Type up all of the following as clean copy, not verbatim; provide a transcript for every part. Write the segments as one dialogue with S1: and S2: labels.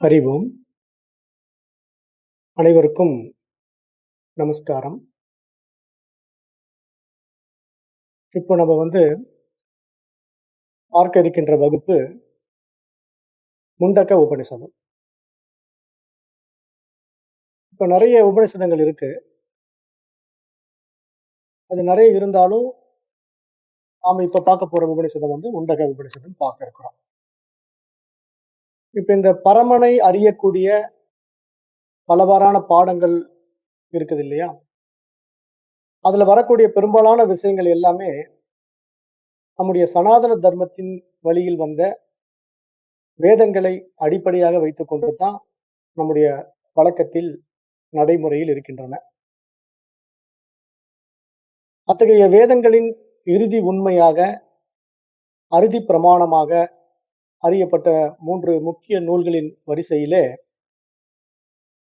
S1: அறிவோம். அனைவருக்கும் நமஸ்காரம். இப்போ நம்ம பார்க்க இருக்கின்ற வகுப்பு முண்டக்க உபநிஷதம். இப்ப நெறைய உபநிஷதங்கள் இருக்கு. அது நெறைய இருந்தாலும், நாம இப்ப பார்க்க போற உபநிஷதம் முண்டக உபநிஷதம் பார்க்க இருக்கிறோம். இப்ப இந்த பரமனை அறியக்கூடிய பலவாறான பாடங்கள் இருக்குது இல்லையா? அதுல வரக்கூடிய பெரும்பாலான விஷயங்கள் எல்லாமே நம்முடைய சனாதன தர்மத்தின் வழியில் வந்த வேதங்களை அடிப்படையாக வைத்துக் கொண்டு தான் நம்முடைய வழக்கத்தில் நடைமுறையில் இருக்கின்றன. அத்தகைய வேதங்களின் இறுதி உண்மையாக, அறுதி பிரமாணமாக அறியப்பட்ட 3 முக்கிய நூல்களின் வரிசையிலே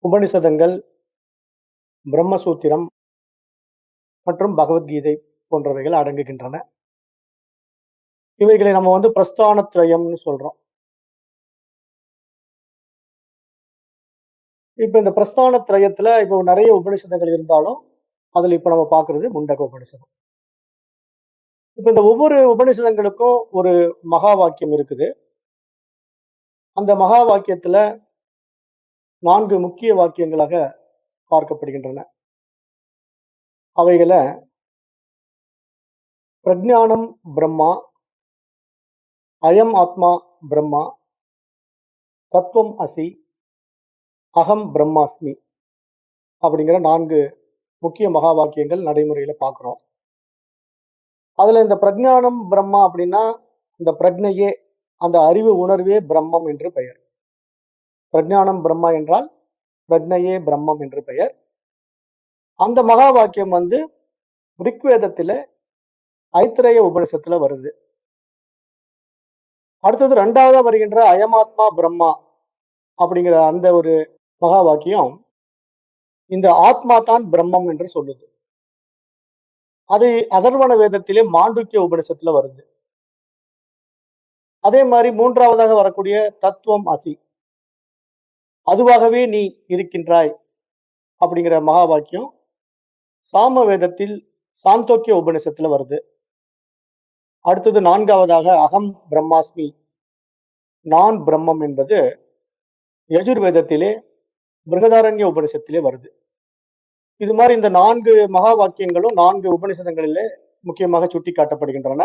S1: உபனிஷதங்கள், பிரம்மசூத்திரம் மற்றும் பகவத்கீதை போன்றவைகள் அடங்குகின்றன. இவைகளை நம்ம பிரஸ்தானத்ரயம்னு சொல்றோம். இப்ப இந்த பிரஸ்தானத்ரயத்துல இப்போ நிறைய உபனிஷதங்கள் இருந்தாலும், அதுல இப்ப நம்ம பார்க்கிறது முண்டக உபனிஷதம். இப்ப இந்த ஒவ்வொரு உபனிஷதங்களுக்கும் ஒரு மகா வாக்கியம் இருக்குது. அந்த மகா வாக்கியத்துல 4 முக்கிய வாக்கியங்களாக பார்க்கப்படுகின்றன. அவைகள பிரஜ்ஞானம் பிரம்மா, அயம் ஆத்மா பிரம்மா, தத்துவம் அசி, அகம் பிரம்மாஸ்மி அப்படிங்கிற 4 முக்கிய மகா வாக்கியங்கள் நடைமுறையில பார்க்கிறோம். அதுல இந்த பிரஜ்ஞானம் பிரம்மா அப்படின்னா, இந்த பிரஜ்னையே, அந்த அறிவு உணர்வே பிரம்மம் என்று பெயர். பிரஜ்ஞானம் பிரம்மா என்றால் பிரஜ்னையே பிரம்மம் என்று பெயர். அந்த மகா வாக்கியம் ரிக்வேதத்தில ஐத்திரேய உபனிஷத்துல வருது. அடுத்தது 2வதா வருகின்ற அயமாத்மா பிரம்மா அப்படிங்கிற அந்த ஒரு மகா வாக்கியம் இந்த ஆத்மா தான் பிரம்மம் என்று சொல்லுது. அது அதர்வண வேதத்திலே மாண்டூக்கிய உபனிஷத்துல வருது. அதே மாதிரி 3வதாக வரக்கூடிய தத்துவம் அசி, அதுவாகவே நீ இருக்கின்றாய் அப்படிங்கிற மகா வாக்கியம் சாம வேதத்தில் சாந்தோக்கிய உபனிஷத்துல வருது. அடுத்தது 4வதாக அகம் பிரம்மாஸ்மி, நான் பிரம்மம் என்பது யஜுர்வேதத்திலே பிருகதாரண்ய உபனிஷத்திலே வருது. இது மாதிரி இந்த 4 மகா வாக்கியங்களும் 4 உபனிஷதங்களிலே முக்கியமாக சுட்டி காட்டப்படுகின்றன.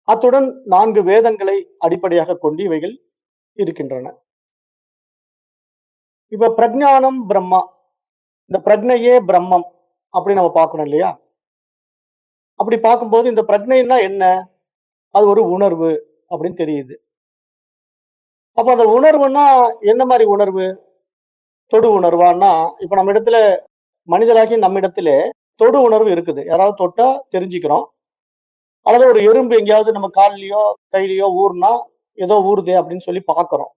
S1: அத்துடன் 4 வேதங்களை அடிப்படையாக கொண்டு இவைகள் இருக்கின்றன. இப்ப பிரஜ்ஞானம் பிரம்மா, இந்த பிரஜ்னையே பிரம்மம் அப்படி நம்ம பார்க்கணும் இல்லையா? அப்படி பார்க்கும்போது இந்த பிரஜ்னைன்னா என்ன? அது ஒரு உணர்வு அப்படின்னு தெரியுது. அப்ப அந்த உணர்வுன்னா என்ன மாதிரி உணர்வு? தொடு உணர்வான்னா, இப்ப நம்ம இடத்துல மனிதராகி நம்ம இடத்திலே தொடு உணர்வு இருக்குது. யாராவது தொட்டா தெரிஞ்சுக்கிறோம். அல்லது ஒரு எறும்பு எங்கேயாவது நம்ம கால்லயோ கையிலயோ ஊர்னா ஏதோ ஊறுதே அப்படின்னு சொல்லி பார்க்கிறோம்.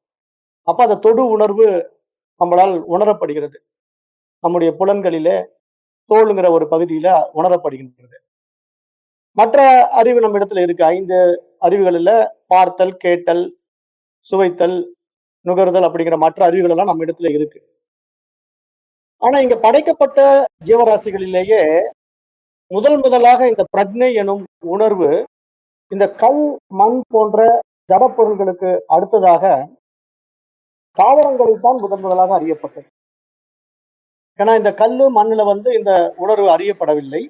S1: அப்ப அந்த தொடு உணர்வு நம்மளால் உணரப்படுகிறது. நம்முடைய புலன்களிலே தோலுங்கிற ஒரு பகுதியில உணரப்படுகின்றது. மற்ற அறிவு நம்ம இடத்துல இருக்கு. 5 அறிவுகளில பார்த்தல், கேட்டல், சுவைத்தல், நுகர்தல் அப்படிங்கிற மற்ற அறிவுகள் எல்லாம் நம்ம இடத்துல இருக்கு. ஆனா இங்க படைக்கப்பட்ட ஜீவராசிகளிலேயே முதலாக இந்த பிரஜ்னை எனும் உணர்வு இந்த கல், மண் போன்ற ஜடப்பொருள்களுக்கு அடுத்ததாக தாவரங்களைத்தான் முதலாக அறியப்பட்டது. ஏன்னா இந்த கல்லு மண்ணுல இந்த உணர்வு அறியப்படவில்லை.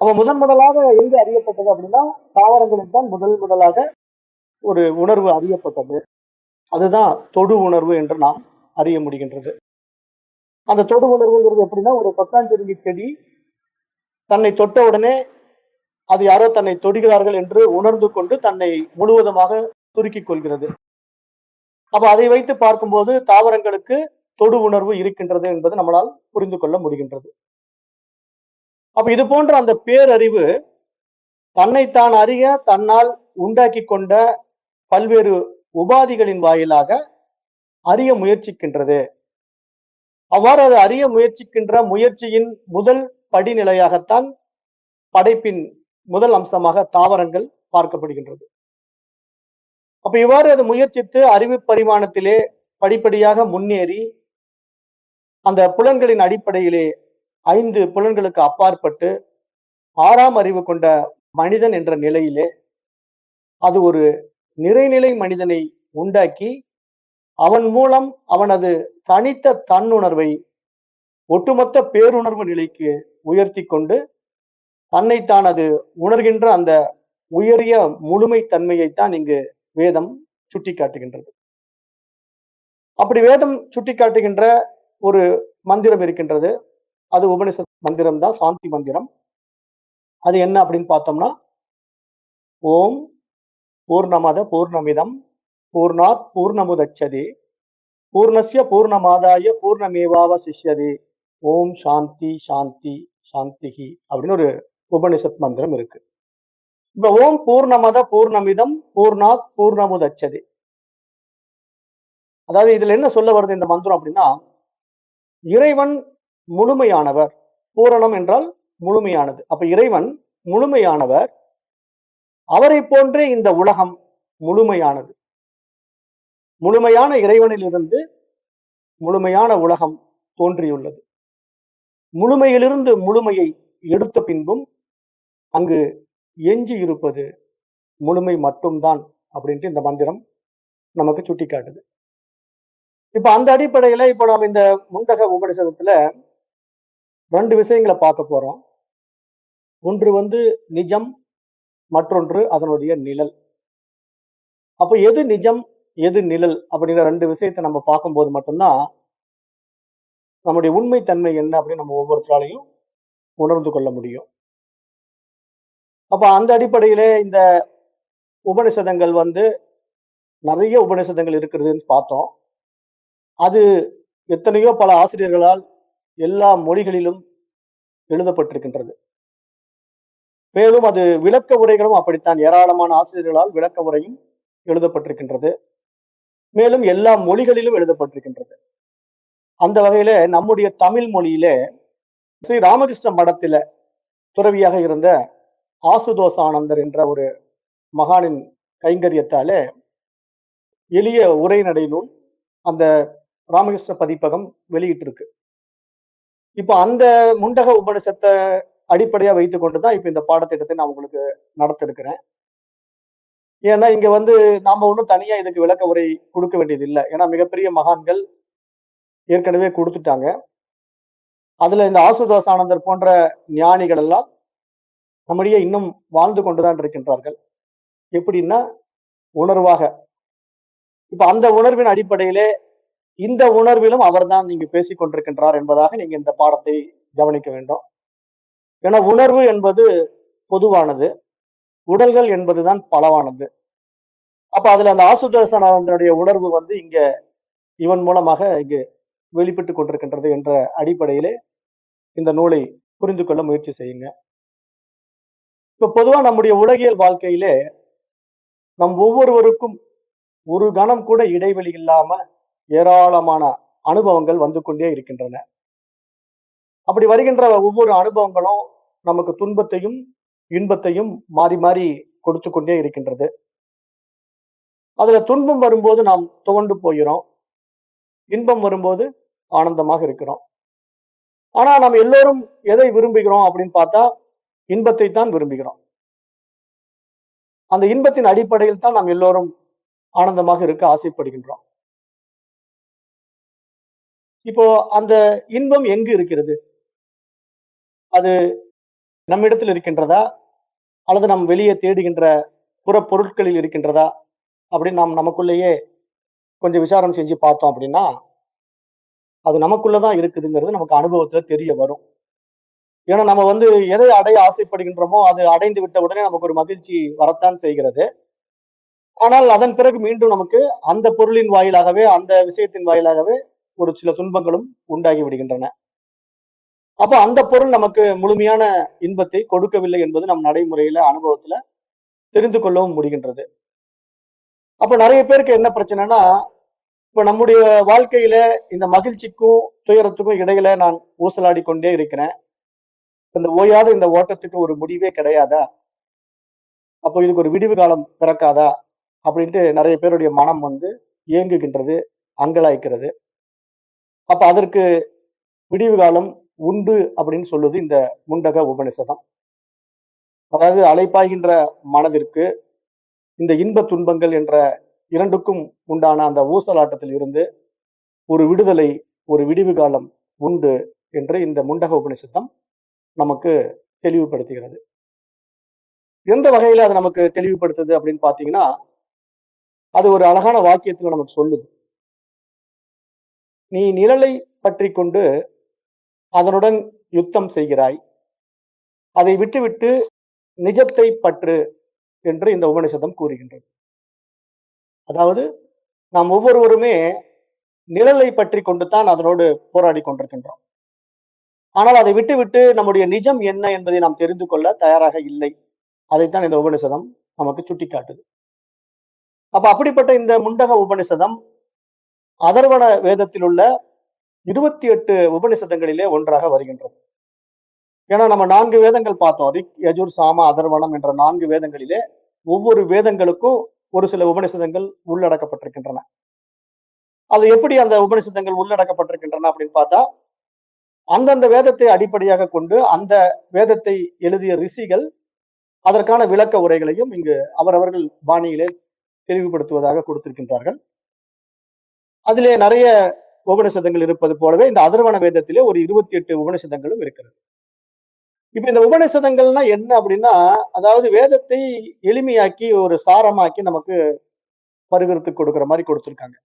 S1: அவன் முதலாக எங்க அறியப்பட்டது அப்படின்னா தாவரங்களுக்கு தான் முதலாக ஒரு உணர்வு அறியப்பட்டது. அதுதான் தொடு உணர்வு என்று நாம் அறிய முடிகின்றது. அந்த தொடு உணர்வுங்கிறது எப்படின்னா, ஒரு கொத்தாஞ்செருங்கி செடி தன்னை தொட்ட உடனே அது யாரோ தன்னை தொடுகிறார்கள் என்று உணர்ந்து கொண்டு தன்னை முழுவதுமாக சுருக்கிக் கொள்கிறது. அப்ப அதை வைத்து பார்க்கும்போது தாவரங்களுக்கு தொடு உணர்வு இருக்கின்றது என்பது நம்மளால் புரிந்து கொள்ள முடிகின்றது. அப்ப இது போன்ற அந்த பேரறிவு தன்னைத்தான் அறிய தன்னால் உண்டாக்கி கொண்ட பல்வேறு உபாதிகளின் வாயிலாக அறிய முயற்சிக்கின்றது. அவ்வாறு அது அறிய முயற்சிக்கின்ற முயற்சியின் முதல் படிநிலையாகத்தான் படைப்பின் முதல் அம்சமாக தாவரங்கள் பார்க்கப்படுகின்றது. அப்ப இவ்வாறு அது முயற்சித்து அறிவு பரிமாணத்திலே படிப்படியாக முன்னேறி அந்த புலன்களின் அடிப்படையிலே 5 புலன்களுக்கு அப்பாற்பட்டு 6ஆம் அறிவு கொண்ட மனிதன் என்ற நிலையிலே அது ஒரு நிறைநிலை மனிதனை உண்டாக்கி அவன் மூலம் அவனது தனித்த தன்னுணர்வை ஒட்டுமொத்த பேருணர்வு நிலைக்கு உயர்த்தி கொண்டு தன்னைத்தான் அது உணர்கின்ற அந்த உயரிய முழுமை தன்மையைத்தான் இங்கு வேதம் சுட்டிக்காட்டுகின்றது. அப்படி வேதம் சுட்டிக்காட்டுகின்ற ஒரு மந்திரம் இருக்கின்றது. அது உபனிஷத் மந்திரம் தான், சாந்தி மந்திரம். அது என்ன அப்படின்னு பார்த்தோம்னா, ஓம் பூர்ணமத பூர்ணமிதம் பூர்ணாத் பூர்ணமுதச்சதே பூர்ணஸ்ய பூர்ணமாதாய பூர்ணமேவாவசிஷ்யதே ஓம் சாந்தி சாந்தி சாந்திஹி அப்படின்னு ஒரு உபனிஷத் மந்திரம் இருக்கு. இப்ப ஓம் பூர்ணமத பூர்ணமிதம் பூர்ணாத் பூர்ணமுதச்சதே, அதாவது இதுல என்ன சொல்ல வருது இந்த மந்திரம் அப்படின்னா, இறைவன் முழுமையானவர். பூரணம் என்றால் முழுமையானது. அப்ப இறைவன் முழுமையானவர். அவரை போன்றே இந்த உலகம் முழுமையானது. முழுமையான இறைவனிலிருந்து முழுமையான உலகம் தோன்றியுள்ளது. முழுமையிலிருந்து முழுமையை எடுத்த பின்பும் அங்கு எஞ்சி இருப்பது முழுமை மட்டும்தான் அப்படின்ட்டு இந்த மந்திரம் நமக்கு சுட்டிக்காட்டுது. இப்ப அந்த அடிப்படையில இப்ப நாம் இந்த முண்டக உபனிஷதத்துல 2 விஷயங்களை பார்க்க போறோம். ஒன்று நிஜம், மற்றொன்று அதனுடைய நிழல். அப்ப எது நிஜம் எது நிழல் அப்படிங்கிற 2 விஷயத்தை நம்ம பார்க்கும்போது மட்டும்தான் நம்முடைய உண்மை தன்மை என்ன அப்படின்னு நம்ம ஒவ்வொருத்தராலையும் உணர்ந்து கொள்ள முடியும். அப்ப அந்த அடிப்படையிலே இந்த உபனிஷதங்கள் நிறைய உபனிஷதங்கள் இருக்கிறதுன்னு பார்த்தோம். அது எத்தனையோ பல ஆசிரியர்களால் எல்லா மொழிகளிலும் எழுதப்பட்டிருக்கின்றது. மேலும் அது விளக்க உரைகளும் அப்படித்தான், ஏராளமான ஆசிரியர்களால் விளக்க உரையும் எழுதப்பட்டிருக்கின்றது. மேலும் எல்லா மொழிகளிலும் எழுதப்பட்டிருக்கின்றது. அந்த வகையில நம்முடைய தமிழ் மொழியிலே ஸ்ரீ ராமகிருஷ்ண மடத்தில துறவியாக இருந்த ஆசுதோசானந்தர் என்ற ஒரு மகானின் கைங்கரியத்தாலே எளிய உரைநடை நூல் அந்த ராமகிருஷ்ண பதிப்பகம் வெளியிட்டிருக்கு. இப்ப அந்த முண்டக உபனிஷத்தை அடிப்படையா வைத்துக் கொண்டுதான் இப்ப இந்த பாடத்திட்டத்தை நான் உங்களுக்கு நடத்த இருக்கிறேன். ஏன்னா இங்க நாம ஒன்றும் தனியா இதுக்கு விளக்க உரை கொடுக்க வேண்டியது இல்லை. ஏன்னா மிகப்பெரிய மகான்கள் ஏற்கனவே கொடுத்துட்டாங்க. அதுல இந்த ஆசுதோசானந்தர் போன்ற ஞானிகள் எல்லாம் நம்முடைய இன்னும் வாழ்ந்து கொண்டுதான் இருக்கின்றார்கள். எப்படின்னா உணர்வாக. இப்ப அந்த உணர்வின் அடிப்படையிலே இந்த உணர்விலும் அவர்தான் நீங்க பேசிக் கொண்டிருக்கின்றார் என்பதாக நீங்க இந்த பாடத்தை கவனிக்க வேண்டும். ஏன்னா உணர்வு என்பது பொதுவானது, உடல்கள் என்பதுதான் பலவானது. அப்ப அதுல அந்த ஆசுதோசானந்தனுடைய உணர்வு இங்க இவன் மூலமாக இங்கு வெளிப்பட்டு கொண்டிருக்கின்றது என்ற அடிப்படையிலே இந்த நூலை புரிந்து கொள்ள முயற்சி செய்யுங்க. இப்ப பொதுவா நம்முடைய உலகியல் வாழ்க்கையிலே நம் ஒவ்வொருவருக்கும் ஒரு கணம் கூட இடைவெளி இல்லாம ஏராளமான அனுபவங்கள் வந்து கொண்டே இருக்கின்றன. அப்படி வருகின்ற ஒவ்வொரு அனுபவங்களும் நமக்கு துன்பத்தையும் இன்பத்தையும் மாறி மாறி கொடுத்து கொண்டே இருக்கின்றது. அதுல துன்பம் வரும்போது நாம் துவண்டு போகிறோம், இன்பம் வரும்போது ஆனந்தமாக இருக்கிறோம். ஆனா நாம் எல்லோரும் எதை விரும்புகிறோம் அப்படின்னு பார்த்தா இன்பத்தை தான் விரும்புகிறோம். அந்த இன்பத்தின் அடிப்படையில் தான் நாம் எல்லோரும் ஆனந்தமாக இருக்க ஆசைப்படுகின்றோம். இப்போ அந்த இன்பம் எங்கு இருக்கிறது? அது நம்மிடத்தில் இருக்கின்றதா அல்லது நாம் வெளியே தேடுகின்ற புற பொருட்களில் இருக்கின்றதா அப்படின்னு நாம் நமக்குள்ளேயே கொஞ்சம் விசாரம் செஞ்சு பார்த்தோம் அப்படின்னா அது நமக்குள்ளதான் இருக்குதுங்கிறது நமக்கு அனுபவத்துல தெரிய வரும். ஏன்னா நம்ம எதை அடைய ஆசைப்படுகின்றோமோ அது அடைந்து விட்ட உடனே நமக்கு ஒரு மகிழ்ச்சி வரத்தான் செய்கிறது. ஆனால் அதன் பிறகு மீண்டும் நமக்கு அந்த பொருளின் வாயிலாகவே அந்த விஷயத்தின் வாயிலாகவே ஒரு சில துன்பங்களும் உண்டாகி விடுகின்றன. அப்ப அந்த பொருள் நமக்கு முழுமையான இன்பத்தை கொடுக்கவில்லை என்பது நம் நடைமுறையில அனுபவத்துல தெரிந்து கொள்ளவும் முடிகின்றது. அப்ப நிறைய பேருக்கு என்ன பிரச்சனைனா, இப்ப நம்முடைய வாழ்க்கையில இந்த மகிழ்ச்சிக்கும் துயரத்துக்கும் இடையில நான் ஊசலாடி கொண்டே இருக்கிறேன். இந்த ஓயாத இந்த ஓட்டத்துக்கு ஒரு முடிவே கிடையாதா? அப்போ இதுக்கு ஒரு விடிவு காலம் பிறக்காதா? அப்படின்ட்டு நிறைய பேருடைய மனம் ஏங்குகின்றது, அங்கலாய்க்கிறது. அப்ப அதற்கு விடிவு காலம் உண்டு அப்படின்னு சொல்லுது இந்த முண்டக உபநிஷதம். அதாவது அலைப்பாய்கின்ற மனதிற்கு இந்த இன்ப துன்பங்கள் என்ற இரண்டுக்கும் உண்டான அந்த ஊசலாட்டத்தில் இருந்து ஒரு விடுதலை, ஒரு விடிவு காலம் உண்டு என்று இந்த முண்டக உபநிஷத்தம் நமக்கு தெளிவுபடுத்துகிறது. எந்த வகையில அது நமக்கு தெளிவுபடுத்துது அப்படின்னு பாத்தீங்கன்னா, அது ஒரு அழகான வாக்கியத்துல நமக்கு சொல்லுது. நீ நிழலை பற்றிக் கொண்டு அதனுடன் யுத்தம் செய்கிறாய். அதை விட்டுவிட்டு நிஜத்தை பற்று என்று இந்த உபநிஷதம் கூறுகின்றது. அதாவது நாம் ஒவ்வொருவருமே நிழலை பற்றிக் கொண்டுதான் அதனோடு போராடி கொண்டிருக்கின்றோம். ஆனால் அதை விட்டுவிட்டு நம்முடைய நிஜம் என்ன என்பதை நாம் தெரிந்து கொள்ள தயாராக இல்லை. அதைத்தான் இந்த உபநிஷதம் நமக்கு சுட்டிக்காட்டுது. அப்ப அப்படிப்பட்ட இந்த முண்டக உபநிஷதம் அதர்வண வேதத்தில் உள்ள 28 உபநிஷதங்களிலே ஒன்றாக வருகின்றது. ஏன்னா நம்ம 4 வேதங்கள் பார்த்தோம். ரிக், யஜுர், சாம, அதர்வணம் என்ற 4 வேதங்களிலே ஒவ்வொரு வேதங்களுக்கும் ஒரு சில உபநிஷதங்கள் உள்ளடக்கப்பட்டிருக்கின்றன. அது எப்படி அந்த உபநிஷதங்கள் உள்ளடக்கப்பட்டிருக்கின்றன அப்படின்னு பார்த்தா, அந்தந்த வேதத்தை அடிப்படையாக கொண்டு அந்த வேதத்தை எழுதிய ரிஷிகள் அதற்கான விளக்க உரைகளையும் இங்கு அவரவர்கள் பாணியிலே தெளிவுபடுத்துவதாக கொடுத்திருக்கின்றார்கள். அதிலே நிறைய உபநிஷதங்கள் இருப்பது போலவே இந்த அதர்வண வேதத்திலே ஒரு 28 உபநிஷதங்களும் இருக்கிறது. இப்ப இந்த உபநிஷதங்கள்னா என்ன அப்படின்னா, அதாவது வேதத்தை எளிமையாக்கி ஒரு சாரமாக்கி நமக்கு பருகறதுக்கு கொடுக்கிற மாதிரி கொடுத்திருக்காங்க.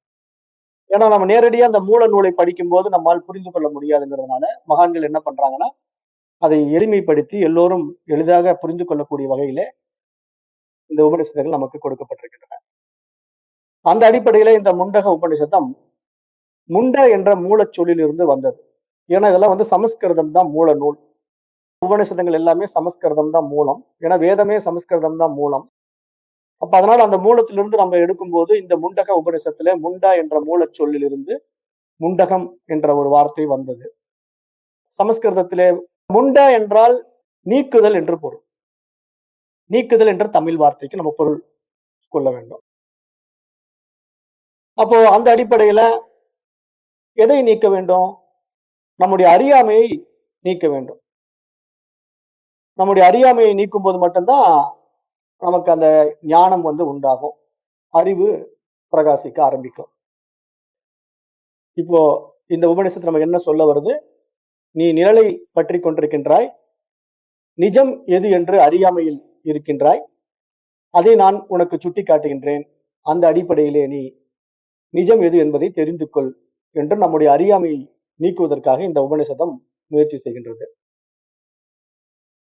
S1: ஏன்னா நம்ம நேரடியா அந்த மூல நூலை படிக்கும்போது நம்மால் புரிந்து கொள்ள முடியாதுங்கிறதுனால மகான்கள் என்ன பண்றாங்கன்னா, அதை எளிமைப்படுத்தி எல்லோரும் எளிதாக புரிந்து கொள்ளக்கூடிய வகையிலே இந்த உபநிஷதங்கள் நமக்கு கொடுக்கப்பட்டிருக்கின்றன. அந்த அடிப்படையில இந்த முண்டக உபநிஷதம் முண்ட என்ற மூலச்சொல்லில் இருந்து வந்தது. ஏன்னா இதெல்லாம் சமஸ்கிருதம் தான் மூல நூல். உபநிஷதங்கள் எல்லாமே சமஸ்கிருதம் தான் மூலம். ஏன்னா வேதமே சமஸ்கிருதம் தான் மூலம். அப்ப அதனால அந்த மூலத்திலிருந்து நம்ம எடுக்கும்போது இந்த முண்டக உபநிஷத்துல முண்டா என்ற மூலச்சொல்லில் இருந்து முண்டகம் என்ற ஒரு வார்த்தை வந்தது. சமஸ்கிருதத்திலே முண்டா என்றால் நீக்குதல் என்று பொருள். நீக்குதல் என்ற தமிழ் வார்த்தைக்கு நம்ம பொருள் கொள்ள வேண்டும். அப்போ அந்த அடிப்படையில எதை நீக்க வேண்டும்? நம்முடைய அறியாமையை நீக்க வேண்டும். நம்முடைய அறியாமையை நீக்கும் போது மட்டும்தான் நமக்கு அந்த ஞானம் உண்டாகும். அறிவு பிரகாசிக்க ஆரம்பிக்கும். இப்போ இந்த உபநிஷத்து நமக்கு என்ன சொல்ல வருது? நீ நிழலை பற்றி கொண்டிருக்கின்றாய். நிஜம் எது என்று அறியாமையில் இருக்கின்றாய். அதை நான் உனக்கு சுட்டி காட்டுகின்றேன். அந்த அடிப்படையிலே நீ நிஜம் எது என்பதை தெரிந்து கொள் என்று நம்முடைய அறியாமையை நீக்குவதற்காக இந்த உபநிஷதம் முயற்சி செய்கின்றது.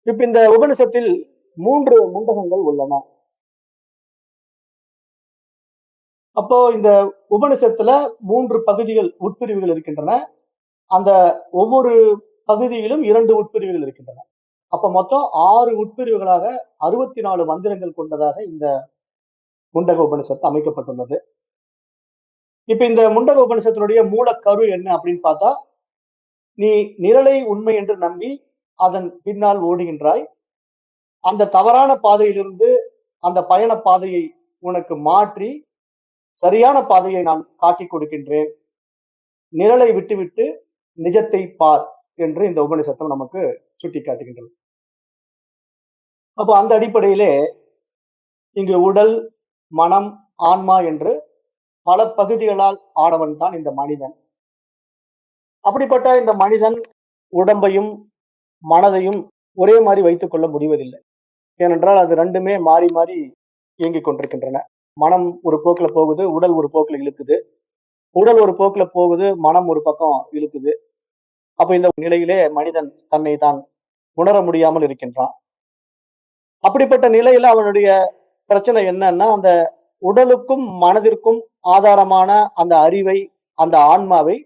S1: இப்ப இந்த உபநிஷத்தில் 3 முண்டகங்கள் உள்ளன. அப்போ இந்த உபநிஷத்துல 3 பகுதிகள் உட்பிரிவுகள் இருக்கின்றன. அந்த ஒவ்வொரு பகுதியிலும் 2 உட்பிரிவுகள் இருக்கின்றன. அப்ப மொத்தம் 6 உட்பிரிவுகளாக 64 மந்திரங்கள் கொண்டதாக இந்த முண்டக உபநிஷத்து அமைக்கப்பட்டுள்ளது. இப்ப இந்த முண்டக உபநிஷத்தினுடைய மூலக்கரு என்ன அப்படின்னு பார்த்தா, நீ நிழலை உண்மை என்று நம்பி அதன் பின்னால் ஓடுகின்றாய். அந்த தவறான பாதையிலிருந்து அந்த பயண பாதையை உனக்கு மாற்றி சரியான பாதையை நான் காட்டிக் கொடுக்கின்றேன். நிழலை விட்டுவிட்டு நிஜத்தை பார் என்று இந்த உபநிஷத்தம் நமக்கு சுட்டிக்காட்டுகின்றது. அப்ப அந்த அடிப்படையிலே இங்கு உடல், மனம், ஆன்மா என்று பல பகுதிகளால் ஆனவன் தான் இந்த மனிதன். அப்படிப்பட்ட இந்த மனிதன் உடம்பையும் மனதையும் ஒரே மாதிரி வைத்துக் கொள்ள முடிவதில்லை. ஏனென்றால் அது ரெண்டுமே மாறி மாறி இயங்கிக் கொண்டிருக்கின்றன. மனம் ஒரு போக்குல போகுது, உடல் ஒரு போக்குல இழுக்குது. உடல் ஒரு போக்குல போகுது, மனம் ஒரு பக்கம் இழுக்குது. அப்ப இந்த நிலையிலே மனிதன் தன்னை தான் உணர முடியாமல் இருக்கின்றான். அப்படிப்பட்ட நிலையில அவனுடைய பிரச்சனை என்னன்னா, அந்த உடலுக்கும் மனதிற்கும் ஆதாரமான அந்த அறிவை, அந்த ஆன்மாவை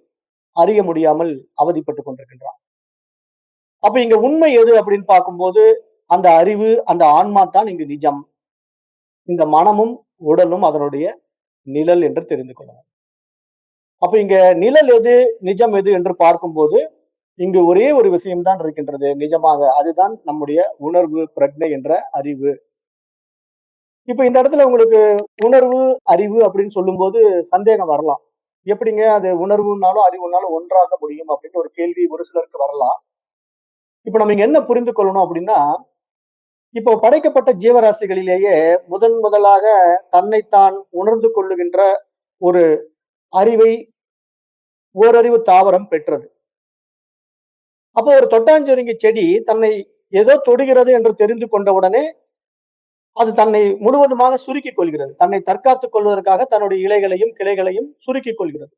S1: அறிய முடியாமல் அவதிப்பட்டுக் கொண்டிருக்கின்றான். அப்ப இங்க உண்மை எது அப்படின்னு பார்க்கும்போது, அந்த அறிவு, அந்த ஆன்மா தான் இங்கு நிஜம். இந்த மனமும் உடலும் அதனுடைய நிழல் என்று தெரிந்து கொள்ளணும். அப்ப இங்க நிழல் எது, நிஜம் எது என்று பார்க்கும்போது, இங்கு ஒரே ஒரு விஷயம்தான் இருக்கின்றது நிஜமாக. அதுதான் நம்முடைய உணர்வு, பிரக்ஞை என்ற அறிவு. இப்ப இந்த இடத்துல உங்களுக்கு உணர்வு, அறிவு அப்படின்னு சொல்லும்போது சந்தேகம் வரலாம். எப்படிங்க அது உணர்வுனாலும் அறிவுனாலும் ஒன்றாக முடியும் அப்படின்னு ஒரு கேள்வி ஒரு சிலருக்கு வரலாம். இப்ப நம்ம இங்க என்ன புரிந்து கொள்ளணும் அப்படின்னா, இப்போ படைக்கப்பட்ட ஜீவராசிகளிலேயே முதன் முதலாக தன்னைத்தான் உணர்ந்து கொள்ளுகின்ற ஒரு அறிவை ஓரறிவு தாவரம் பெற்றது. அப்போ ஒரு தொட்டாஞ்சுருங்கி செடி தன்னை ஏதோ தொடுகிறது என்று தெரிந்து கொண்ட உடனே அது தன்னை முழுவதுமாக சுருக்கிக் கொள்கிறது. தன்னை தற்காத்துக் கொள்வதற்காக தன்னுடைய இலைகளையும் கிளைகளையும் சுருக்கிக் கொள்கிறது.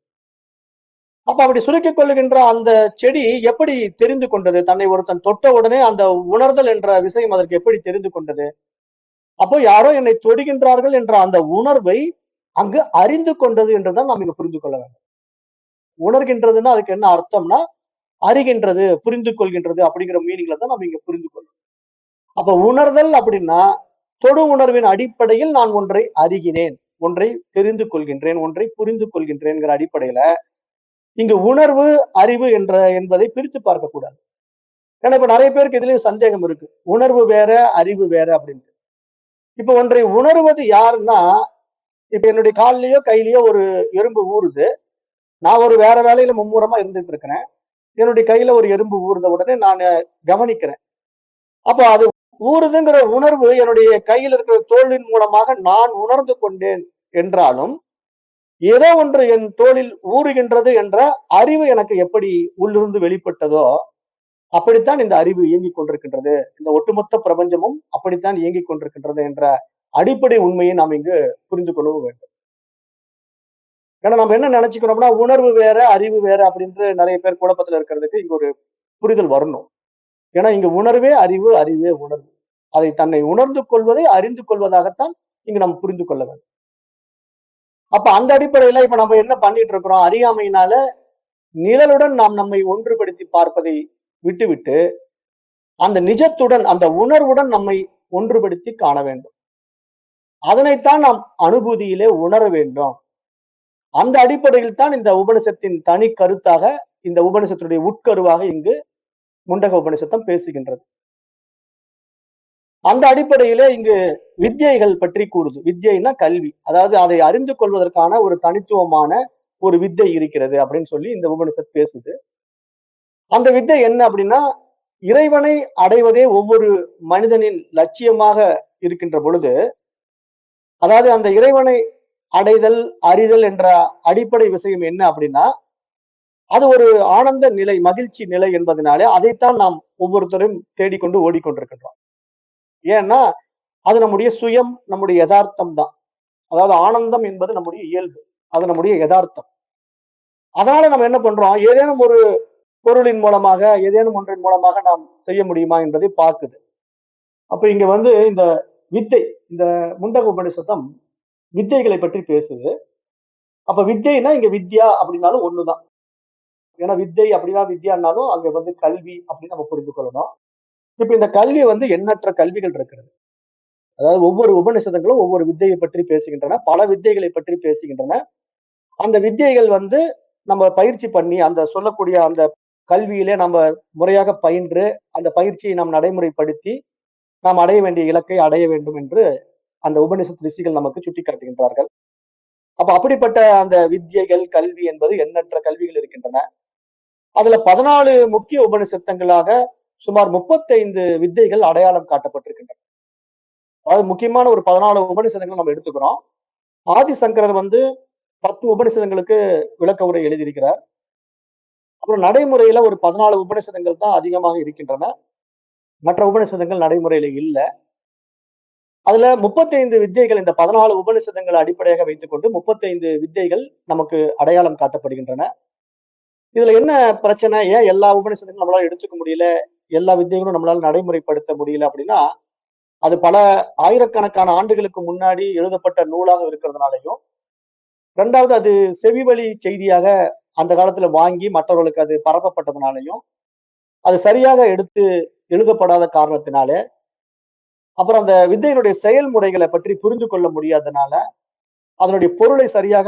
S1: அப்ப அப்படி சுருக்கிக் கொள்ளுகின்ற அந்த செடி எப்படி தெரிந்து கொண்டது? தன்னை ஒருத்தன் தொட்ட உடனே அந்த உணர்தல் என்ற விஷயம் அதற்கு எப்படி தெரிந்து கொண்டது? அப்போ யாரோ என்னை தொடுகின்றார்கள் என்ற அந்த உணர்வை அங்கு அறிந்து கொண்டது என்றுதான் நாம் இங்க புரிந்து கொள்ள வேண்டும். உணர்கின்றதுன்னா அதுக்கு என்ன அர்த்தம்னா, அறிகின்றது, புரிந்து கொள்கின்றது அப்படிங்கிற மீனிங்ல தான் நம்ம இங்க புரிந்து கொள்றோம். அப்ப உணர்தல் அப்படின்னா, தொடு உணர்வின் அடிப்படையில் நான் ஒன்றை அறிகிறேன், ஒன்றை தெரிந்து கொள்கின்றேன், ஒன்றை புரிந்து கொள்கின்றேன்ங்கிற அடிப்படையில, இங்கு உணர்வு, அறிவு என்பதை பிரித்து பார்க்கக்கூடாது. ஏன்னா இப்ப நெறைய பேருக்கு இதுலயும் சந்தேகம் இருக்கு. உணர்வு வேற, அறிவு வேற அப்படின்ட்டு. இப்ப ஒன்றை உணர்வது யாருன்னா, இப்ப என்னுடைய கால்லயோ, கையிலயோ ஒரு எறும்பு ஊறுது. நான் ஒரு வேற வேலையில மும்முரமா இருந்துட்டு இருக்கிறேன். என்னுடைய கையில ஒரு எறும்பு ஊறுத உடனே நானு கவனிக்கிறேன். அப்ப அது ஊறுதுங்கிற உணர்வு என்னுடைய கையில் இருக்கிற தோலின் மூலமாக நான் உணர்ந்து கொண்டேன் என்றாலும், ஏதோ ஒன்று என் தோளில் ஊறுகின்றது என்ற அறிவு எனக்கு எப்படி உள்ளிருந்து வெளிப்பட்டதோ, அப்படித்தான் இந்த அறிவு இயங்கிக் கொண்டிருக்கின்றது. இந்த ஒட்டுமொத்த பிரபஞ்சமும் அப்படித்தான் இயங்கிக் கொண்டிருக்கின்றது என்ற அடிப்படை உண்மையை நாம் இங்கு புரிந்து கொள்ளவும் வேண்டும். ஏன்னா நம்ம என்ன நினைச்சுக்கிறோம்னா, உணர்வு வேற, அறிவு வேற அப்படின்று நெறைய பேர் குழப்பத்துல இருக்கிறதுக்கு இங்க ஒரு புரிதல் வரணும். ஏன்னா இங்க உணர்வே அறிவு, அறிவே உணர்வு. அதை தன்னை உணர்ந்து கொள்வதை அறிந்து கொள்வதாகத்தான் இங்கு நாம் புரிந்து கொள்ள வேண்டும். அப்ப அந்த அடிப்படையில இப்ப நம்ம என்ன பண்ணிட்டு இருக்கிறோம்? அறியாமையினால நிழலுடன் நாம் நம்மை ஒன்றுபடுத்தி பார்ப்பதை விட்டுவிட்டு, அந்த நிஜத்துடன், அந்த உணர்வுடன் நம்மை ஒன்றுபடுத்தி காண வேண்டும். அதனைத்தான் நாம் அனுபூதியிலே உணர வேண்டும். அந்த அடிப்படையில் தான் இந்த உபனிஷத்தின் தனி கருத்தாக, இந்த உபனிஷத்தினுடைய உட்கருவாக இங்கு முண்டக உபனிஷத்தம் பேசுகின்றது. அந்த அடிப்படையிலே இங்கு வித்யைகள் பற்றி கூறுது. வித்யைன்னா கல்வி. அதாவது அதை அறிந்து கொள்வதற்கான ஒரு தனித்துவமான ஒரு வித்தை இருக்கிறது அப்படின்னு சொல்லி இந்த உபனிஷத் பேசுது. அந்த வித்தை என்ன அப்படின்னா, இறைவனை அடைவதே ஒவ்வொரு மனிதனின் லட்சியமாக இருக்கின்ற பொழுது, அதாவது அந்த இறைவனை அடைதல், அறிதல் என்ற அடிப்படை விஷயம் என்ன அப்படின்னா, அது ஒரு ஆனந்த நிலை, மகிழ்ச்சி நிலை என்பதனாலே அதைத்தான் நாம் ஒவ்வொருத்தரும் தேடிக்கொண்டு ஓடிக்கொண்டிருக்கின்றோம். ஏன்னா, அது நம்முடைய சுயம், நம்முடைய யதார்த்தம் தான். அதாவது ஆனந்தம் என்பது நம்முடைய இயல்பு. அது நம்முடைய யதார்த்தம். அதனால நம்ம என்ன பண்றோம்? ஏதேனும் ஒரு பொருளின் மூலமாக, ஏதேனும் ஒன்றின் மூலமாக நாம் செய்ய முடியுமா என்பதை பார்க்குது. அப்ப இங்க வந்து இந்த வித்தை, இந்த முண்டக உபநிஷதம் வித்தைகளை பற்றி பேசுது. அப்ப வித்தைன்னா இங்க வித்யா அப்படின்னாலும் ஒண்ணுதான். ஏன்னா வித்தை அப்படின்னா வித்யான்னாலும் அங்க வந்து கல்வி அப்படின்னு நம்ம புரிந்து கொள்ளணும். இப்ப இந்த கல்வி வந்து எண்ணற்ற கல்விகள் இருக்கிறது. அதாவது ஒவ்வொரு உபநிஷதங்களும் ஒவ்வொரு வித்தையை பற்றி பேசுகின்றன. பல வித்தைகளை பற்றி பேசுகின்றன. அந்த வித்தைகள் வந்து நம்ம பயிற்சி பண்ணி, அந்த சொல்லக்கூடிய அந்த கல்வியிலே நம்ம முறையாக பயின்று, அந்த பயிற்சியை நாம் நடைமுறைப்படுத்தி, நாம் அடைய வேண்டிய இலக்கை அடைய வேண்டும் என்று அந்த உபனிஷத் ரிஷிகள் நமக்கு சுட்டிக்காட்டுகின்றார்கள். அப்ப அப்படிப்பட்ட அந்த வித்யைகள், கல்வி என்பது எண்ணற்ற கல்விகள் இருக்கின்றன. அதுல 14 முக்கிய உபனிஷத்தங்களாக சுமார் 35 வித்தைகள் அடையாளம் காட்டப்பட்டிருக்கின்றன. அதாவது முக்கியமான ஒரு 14 உபநிஷதங்கள் நம்ம எடுத்துக்கிறோம். ஆதிசங்கரர் வந்து 10 உபநிஷதங்களுக்கு விளக்க உரை எழுதியிருக்கிறார். அப்புறம் நடைமுறையில ஒரு 14 உபநிஷதங்கள் தான் அதிகமாக இருக்கின்றன. மற்ற உபநிஷதங்கள் நடைமுறையில இல்ல. அதுல 35 வித்தைகள், இந்த 14 உபநிஷதங்களை அடிப்படையாக வைத்துக் கொண்டு 35 வித்தைகள் நமக்கு அடையாளம் காட்டப்படுகின்றன. இதுல என்ன பிரச்சனை? ஏன் எல்லா உபநிஷதங்களும் நம்மளால எடுத்துக்க முடியல? எல்லா வித்தைகளும் நம்மளால நடைமுறைப்படுத்த முடியல அப்படின்னா, அது பல ஆயிரக்கணக்கான ஆண்டுகளுக்கு முன்னாடி எழுதப்பட்ட நூலாக இருக்கிறதுனாலயும், 2வது அது செவிவழி செய்தியாக அந்த காலத்துல வாங்கி மற்றவர்களுக்கு அது பரப்பப்பட்டதுனாலயும், அது சரியாக எடுத்து எழுதப்படாத காரணத்தினால, அப்புறம் அந்த வித்தையினுடைய செயல்முறைகளை பற்றி புரிந்து கொள்ள முடியாதனால, அதனுடைய பொருளை சரியாக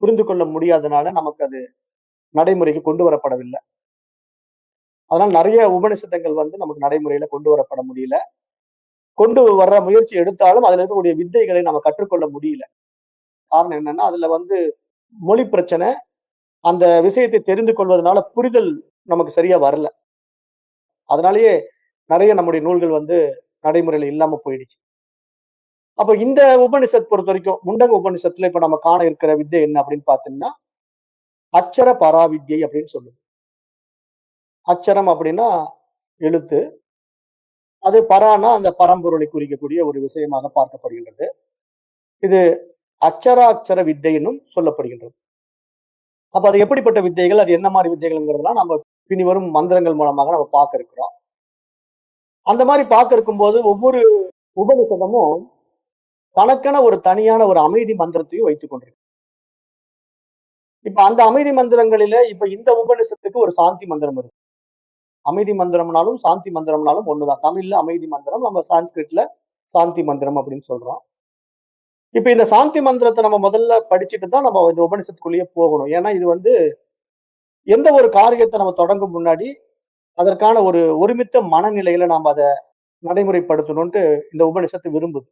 S1: புரிந்து கொள்ள முடியாதனால நமக்கு அது நடைமுறைக்கு கொண்டு வரப்படவில்லை. அதனால நிறைய உபநிஷதங்கள் வந்து நமக்கு நடைமுறையில கொண்டு வரப்பட முடியல. கொண்டு வர்ற முயற்சி எடுத்தாலும் அதுல இருக்கக்கூடிய வித்தைகளை நம்ம கற்றுக்கொள்ள முடியல. காரணம் என்னன்னா, அதுல வந்து மொழி பிரச்சனை, அந்த விஷயத்தை தெரிந்து கொள்வதனால புரிதல் நமக்கு சரியா வரல. அதனாலேயே நிறைய நம்முடைய நூல்கள் வந்து நடைமுறையில இல்லாம போயிடுச்சு. அப்ப இந்த உபனிஷத் பொறுத்தவரைக்கும், முண்டக உபனிஷத்துல இப்ப நம்ம காண இருக்கிற வித்தை என்ன அப்படின்னு பார்த்தீங்கன்னா, அட்சர பராவித்யை அப்படின்னு சொல்லுது. அட்சரம் அப்படின்னா எழுத்து. அது பரான்னா அந்த பரம்பொருளை குறிக்கக்கூடிய ஒரு விஷயமாக பார்க்கப்படுகின்றது. இது அட்சராட்சர வித்தை என்னும் சொல்லப்படுகின்றது. அப்ப அது எப்படிப்பட்ட வித்தைகள், அது என்ன மாரி வித்தைகள்ங்கிறதெல்லாம் நம்ம பினி வரும் மந்திரங்கள் மூலமாக நம்ம பார்க்க இருக்கிறோம். அந்த மாரி பார்க்க இருக்கும்போது ஒவ்வொரு உபநிஷதமும் தனக்கென ஒரு தனியான ஒரு அமைதி மந்திரத்தையும் வைத்துக் கொண்டிருக்கு. இப்ப அந்த அமைதி மந்திரங்களில இப்ப இந்த உபநிஷத்துக்கு ஒரு சாந்தி மந்திரம் இருக்கு. அமைதி மந்திரம்னாலும், சாந்தி மந்திரம்னாலும் ஒண்ணுதான். தமிழ்ல அமைதி மந்திரம், நம்ம சான்ஸ்கிரிட்ல சாந்தி மந்திரம் அப்படின்னு சொல்றோம். இப்ப இந்த சாந்தி மந்திரத்த நம்ம முதல்ல படிச்சுட்டு தான் நம்ம இந்த உபநிஷத்துக்குள்ளேயே போகணும். ஏன்னா இது வந்து எந்த ஒரு காரியத்த நம்ம தொடங்கும் முன்னாடி, அதற்கான ஒரு ஒருமித்த மனநிலையில நாம அத நடைமுறைப்படுத்தணும்ன்ட்டு இந்த உபநிஷத்து விரும்புது.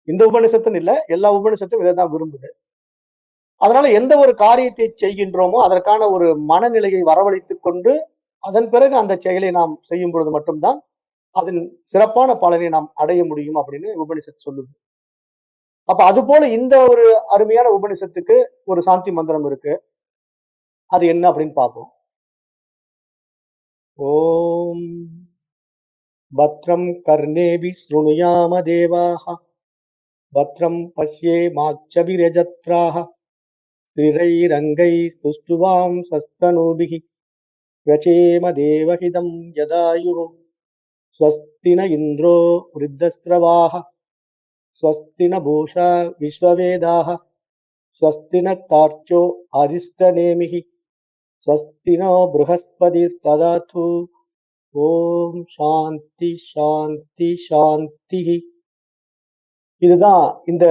S1: இந்த உபநிஷத்துன்னு இல்ல, எல்லா உபநிஷத்தும் இத தான் விரும்புது. அதனால எந்த ஒரு காரியத்தை செய்கின்றோமோ, அதற்கான ஒரு மனநிலையை வரவழைத்துக் கொண்டு, அதன் பிறகு அந்த செயலை நாம் செய்யும் பொழுது மட்டும் தான், அதன் சிறப்பான பலனை நாம் அடைய முடியும் அப்படின்னு உபனிஷத் சொல்லுது. அப்ப அதுபோல இந்த ஒரு அருமையான உபனிஷத்துக்கு ஒரு சாந்தி மந்திரம் இருக்கு. அது என்ன அப்படின்னு பார்ப்போம். ஓம் பத்ரம் கர்ணேபி ஸ்ருணுயாம தேவாः பத்ரம் பஷ்யேமாச்சபிரஜத்ராः ஸ்திரைரங்கைः சுஷ்டுவாம் சஸ்தனூபிः व्यचेम देवहितं यदायुः स्वस्ति न इन्द्रो वृद्धस्रवाः स्वस्ति न पूषा विश्ववेदाः स्वस्ति न तार्क्ष्यो अरिष्टनेमिः स्वस्ति नो बृहस्पतिर्ददातु ஓம் சாந்தி சாந்தி சாந்தி. இதுதான் இந்த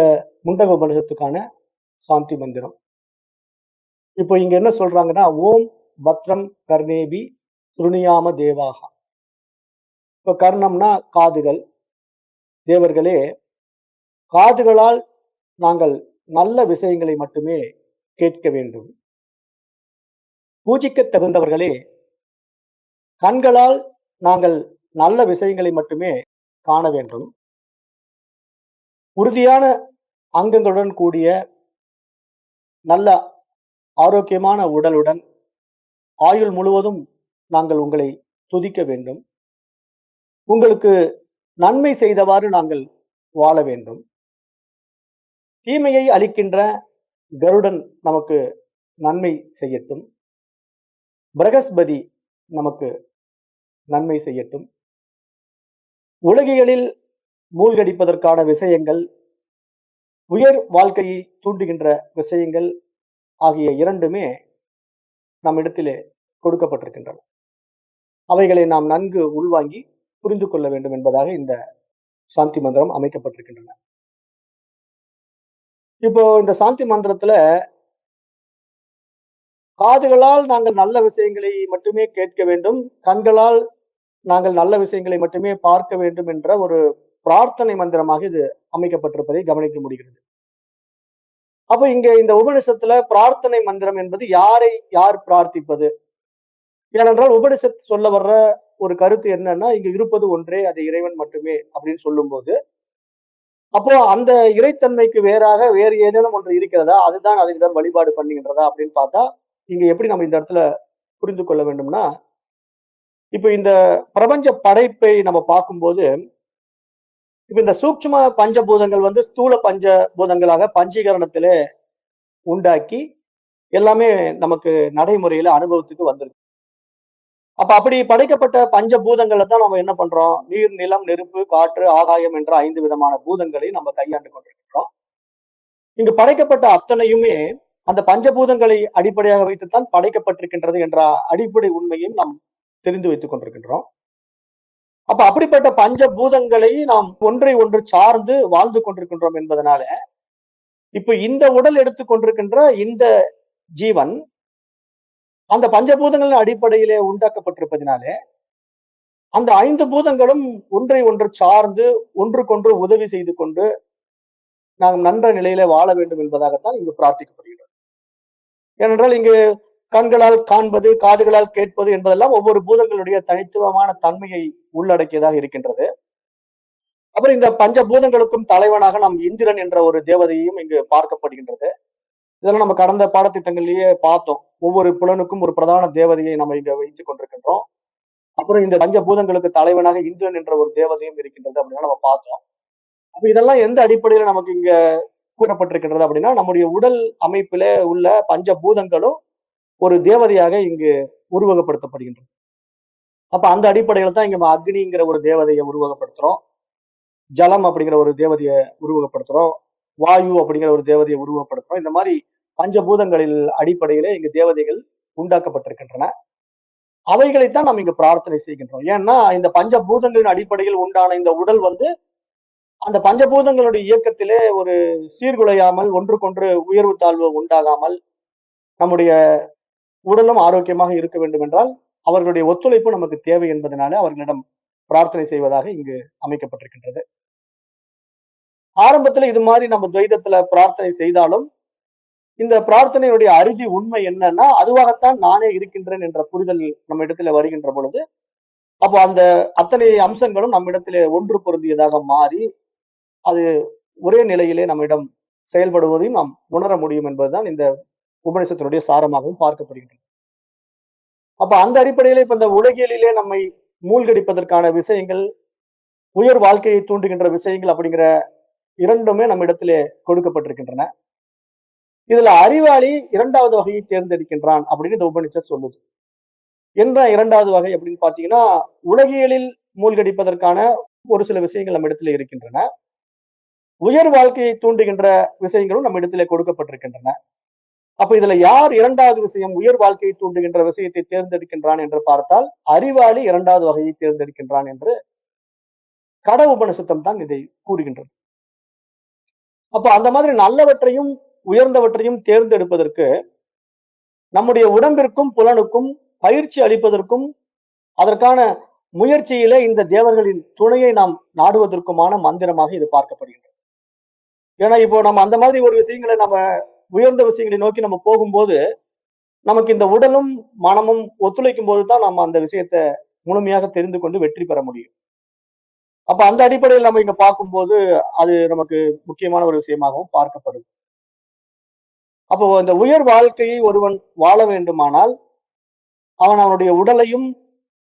S1: முண்டக உபனிஷத்துக்கான சாந்தி மந்திரம். இப்போ இங்க என்ன சொல்றாங்கன்னா, ஓம் பத்ரம் கர்ணேபி சுருணியாம தேவாகா. இப்ப கர்ணம்னா காதுகள். தேவர்களே, காதுகளால் நாங்கள் நல்ல விஷயங்களை மட்டுமே கேட்க வேண்டும். பூஜிக்க தகுந்தவர்களே, கண்களால் நாங்கள் நல்ல விஷயங்களை மட்டுமே காண வேண்டும். உறுதியான அங்கங்களுடன் கூடிய நல்ல ஆரோக்கியமான உடலுடன் ஆயுள் முழுவதும் நாங்கள் உங்களை துதிக்க வேண்டும். உங்களுக்கு நன்மை செய்தவாறு நாங்கள் வாழ வேண்டும். தீமையை அளிக்கின்ற கருடன் நமக்கு நன்மை செய்யட்டும். பிரகஸ்பதி நமக்கு நன்மை செய்யட்டும். உலகியலில் மூழ்கடிப்பதற்கான விஷயங்கள், உயர் வாழ்க்கையை தூண்டுகின்ற விஷயங்கள் ஆகிய இரண்டுமே நம்மிடத்திலே கொடுக்கப்பட்டிருக்கின்றன. அவைகளை நாம் நன்கு உள்வாங்கி புரிந்து கொள்ள வேண்டும் என்பதாக இந்த சாந்தி மந்திரம் அமைக்கப்பட்டிருக்கின்றன. இப்போ இந்த சாந்தி மந்திரத்துல காதுகளால் நாங்கள் நல்ல விஷயங்களை மட்டுமே கேட்க வேண்டும், கண்களால் நாங்கள் நல்ல விஷயங்களை மட்டுமே பார்க்க வேண்டும் என்ற ஒரு பிரார்த்தனை மந்திரமாக இது அமைக்கப்பட்டிருப்பதை கவனிக்க முடிகிறது. அப்ப இங்க இந்த உபனிஷத்துல பிரார்த்தனை மந்திரம் என்பது யாரை யார் பிரார்த்திப்பது? ஏனென்றால் உபனிஷத் சொல்ல வர்ற ஒரு கருத்து என்னன்னா, இங்க இருப்பது ஒன்றே, அது இறைவன் மட்டுமே அப்படின்னு சொல்லும்போது, அப்போ அந்த இறைத்தன்மைக்கு வேறாக வேறு ஏதேனும் ஒன்று இருக்கிறதா? அதுதான் அதுக்குதான் வழிபாடு பண்ணுகின்றதா அப்படின்னு பார்த்தா, இங்க எப்படி நம்ம இந்த இடத்துல புரிந்து கொள்ள வேண்டும்னா, இப்ப இந்த பிரபஞ்ச படைப்பை நம்ம பார்க்கும்போது, இப்ப இந்த சூட்சும பஞ்சபூதங்கள் வந்து ஸ்தூல பஞ்சபூதங்களாக பஞ்சீகரணத்திலே உண்டாக்கி எல்லாமே நமக்கு நடைமுறையில அனுபவத்துக்கு வந்திருக்கு. அப்ப அப்படி படைக்கப்பட்ட பஞ்சபூதங்களை தான் நம்ம என்ன பண்றோம்? நீர், நிலம், நெருப்பு, காற்று, ஆகாயம் என்ற 5 விதமான பூதங்களை நம்ம கையாண்டு கொண்டிருக்கிறோம். இங்கு படைக்கப்பட்ட அத்தனையுமே அந்த பஞ்சபூதங்களை அடிப்படையாக வைத்துத்தான் படைக்கப்பட்டிருக்கின்றது என்ற அடிப்படை உண்மையும் நாம் தெரிந்து வைத்துக் கொண்டிருக்கின்றோம். அப்ப அப்படிப்பட்ட பஞ்சபூதங்களை நாம் ஒன்றை ஒன்று சார்ந்து வாழ்ந்து கொண்டிருக்கின்றோம் என்பதனால, இப்ப இந்த உடல் எடுத்துக் கொண்டிருக்கின்ற இந்த ஜீவன் அந்த பஞ்சபூதங்களின் அடிப்படையிலே உண்டாக்கப்பட்டிருப்பதினாலே, அந்த 5 பூதங்களும் ஒன்றை ஒன்று சார்ந்து, ஒன்றுக்கொன்று உதவி செய்து கொண்டு, நாம் நன்ற நிலையிலே வாழ வேண்டும் என்பதாகத்தான் இங்கு பிரார்த்திக்கப்படுகிறது. ஏனென்றால் இங்கு கண்களால் காண்பது, காதுகளால் கேட்பது என்பதெல்லாம் ஒவ்வொரு பூதங்களுடைய தனித்துவமான தன்மையை உள்ளடக்கியதாக இருக்கின்றது. அப்புறம் இந்த பஞ்சபூதங்களுக்கும் தலைவனாக நாம் இந்திரன் என்ற ஒரு தேவதையையும் இங்கு பார்க்கப்படுகின்றது. இதெல்லாம் நம்ம கடந்த பாடத்திட்டங்கள்லயே பார்த்தோம். ஒவ்வொரு புலனுக்கும் ஒரு பிரதான தேவதையை நம்ம இங்க வைத்துக் கொண்டிருக்கின்றோம். அப்புறம் இந்த பஞ்சபூதங்களுக்கு தலைவனாக இந்திரன் என்ற ஒரு தேவதையும் இருக்கின்றது அப்படின்னு நம்ம பார்த்தோம். அப்ப இதெல்லாம் எந்த அடிப்படையில நமக்கு இங்க கூறப்பட்டிருக்கின்றது அப்படின்னா, நம்முடைய உடல் அமைப்பிலே உள்ள பஞ்சபூதங்களும் ஒரு தேவதையாக இங்கு உருவகப்படுத்தப்படுகின்றது. அப்ப அந்த அடிப்படையில தான் இங்க நம்ம அக்னிங்கிற ஒரு தேவதையை உருவகப்படுத்துறோம். ஜலம் அப்படிங்கிற ஒரு தேவதையை உருவகப்படுத்துறோம். வாயு அப்படிங்கிற ஒரு தேவதையை உருவகப்படுத்துறோம். இந்த மாதிரி பஞ்சபூதங்களில் அடிப்படையிலே இங்கு தேவதைகள் உண்டாக்கப்பட்டிருக்கின்றன. அவைகளைத்தான் நாம் இங்கு பிரார்த்தனை செய்கின்றோம். ஏன்னா இந்த பஞ்சபூதங்களின் அடிப்படையில் உண்டான இந்த உடல் வந்து அந்த பஞ்சபூதங்களுடைய இயக்கத்திலே ஒரு சீர்குலையாமல், ஒன்றுக்கொன்று உயர்வு தாழ்வு உண்டாகாமல் நம்முடைய உடலும் ஆரோக்கியமாக இருக்க வேண்டும் என்றால் அவர்களுடைய ஒத்துழைப்பு நமக்கு தேவை என்பதனால அவர்களிடம் பிரார்த்தனை செய்வதாக இங்கு அமைக்கப்பட்டிருக்கின்றது. ஆரம்பத்துல இது மாதிரி நம்ம துவைதத்துல பிரார்த்தனை செய்தாலும் இந்த பிரார்த்தனையுடைய அறுதி உண்மை என்னன்னா அதுவாகத்தான் நானே இருக்கின்றேன் என்ற புரிதல் நம்ம இடத்துல வருகின்ற பொழுது அப்போ அந்த அத்தனை அம்சங்களும் நம்மிடத்திலே ஒன்று பொருந்தியதாக மாறி அது ஒரே நிலையிலே நம்மிடம் செயல்படுவதையும் நாம் உணர முடியும் என்பதுதான் இந்த உபநிஷத்தினுடைய சாரமாகவும் பார்க்கப்படுகின்றது. அப்ப அந்த அடிப்படையில இப்ப இந்த உலகியலிலே நம்மை மூழ்கடிப்பதற்கான விஷயங்கள், உயர் வாழ்க்கையை தூண்டுகின்ற விஷயங்கள் அப்படிங்கிற இரண்டுமே நம்மிடத்திலே கொடுக்கப்பட்டிருக்கின்றன. இதுல அறிவாளி இரண்டாவது வகையை தேர்ந்தெடுக்கின்றான் அப்படின்னு இந்த உபநிஷத் சொல்லுது. என்ற இரண்டாவது வகை அப்படின்னு பாத்தீங்கன்னா, உலகியலில் மூழ்கடிப்பதற்கான ஒரு சில விஷயங்கள் நம்ம இடத்துல இருக்கின்றன. உயர் வாழ்க்கையை தூண்டுகின்ற விஷயங்களும் நம்ம இடத்திலே கொடுக்கப்பட்டிருக்கின்றன. அப்ப இதுல யார் இரண்டாவது விஷயம் உயர் வாழ்க்கையை தூண்டுகின்ற விஷயத்தை தேர்ந்தெடுக்கின்றான் என்று பார்த்தால் அறிவாளி இரண்டாவது வகையை தேர்ந்தெடுக்கின்றான் என்று கட உபனிஷத்தம் தான் இதை கூறுகின்றது. அப்ப அந்த மாதிரி நல்லவற்றையும் உயர்ந்தவற்றையும் தேர்ந்தெடுப்பதற்கு நம்முடைய உடம்பிற்கும் புலனுக்கும் பயிற்சி அளிப்பதற்கும் அதற்கான முயற்சியிலே இந்த தேவர்களின் துணையை நாம் நாடுவதற்குமான மந்திரமாக இது பார்க்கப்படுகின்றது. ஏன்னா இப்போ நம்ம அந்த மாதிரி ஒரு விஷயங்களை நம்ம உயர்ந்த விஷயங்களை நோக்கி நம்ம போகும்போது நமக்கு இந்த உடலும் மனமும் ஒத்துழைக்கும் போதுதான் நம்ம அந்த விஷயத்த முழுமையாக தெரிந்து கொண்டு வெற்றி பெற முடியும். அப்ப அந்த அடிப்படையில் நம்ம இங்க பார்க்கும்போது அது நமக்கு முக்கியமான ஒரு விஷயமாகவும் பார்க்கப்படுது. அப்போ இந்த உயர் வாழ்க்கையை ஒருவன் வாழ வேண்டுமானால் அவன் அவனுடைய உடலையும்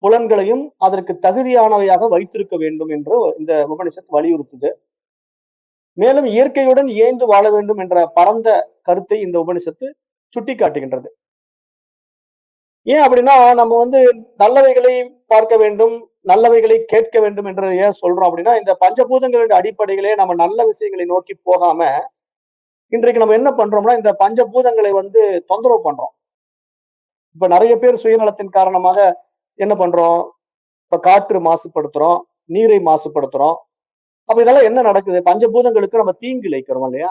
S1: புலன்களையும் அதற்கு தகுதியானவையாக வைத்திருக்க வேண்டும் என்று இந்த உபனிஷத் வலியுறுத்துது. மேலும் இயற்கையுடன் இயைந்து வாழ வேண்டும் என்ற பரந்த கருத்தை இந்த உபனிஷத்து சுட்டி காட்டுகின்றது. ஏன் அப்படின்னா நம்ம வந்து நல்லவைகளை பார்க்க வேண்டும், நல்லவைகளை கேட்க வேண்டும் என்று ஏன் சொல்றோம் அப்படின்னா இந்த பஞ்சபூதங்களுடைய அடிப்படையிலே நம்ம நல்ல விஷயங்களை நோக்கி போகாம இன்றைக்கு நம்ம என்ன பண்றோம்னா இந்த பஞ்சபூதங்களை வந்து தொந்தரவு பண்றோம். இப்ப நிறைய பேர் சுயநலத்தின் காரணமாக என்ன பண்றோம், இப்ப காற்று மாசுபடுத்துறோம், நீரை மாசுபடுத்துறோம். அப்ப இதெல்லாம் என்ன நடக்குது, பஞ்சபூதங்களுக்கு நம்ம தீங்கு இழைக்கிறோம் இல்லையா?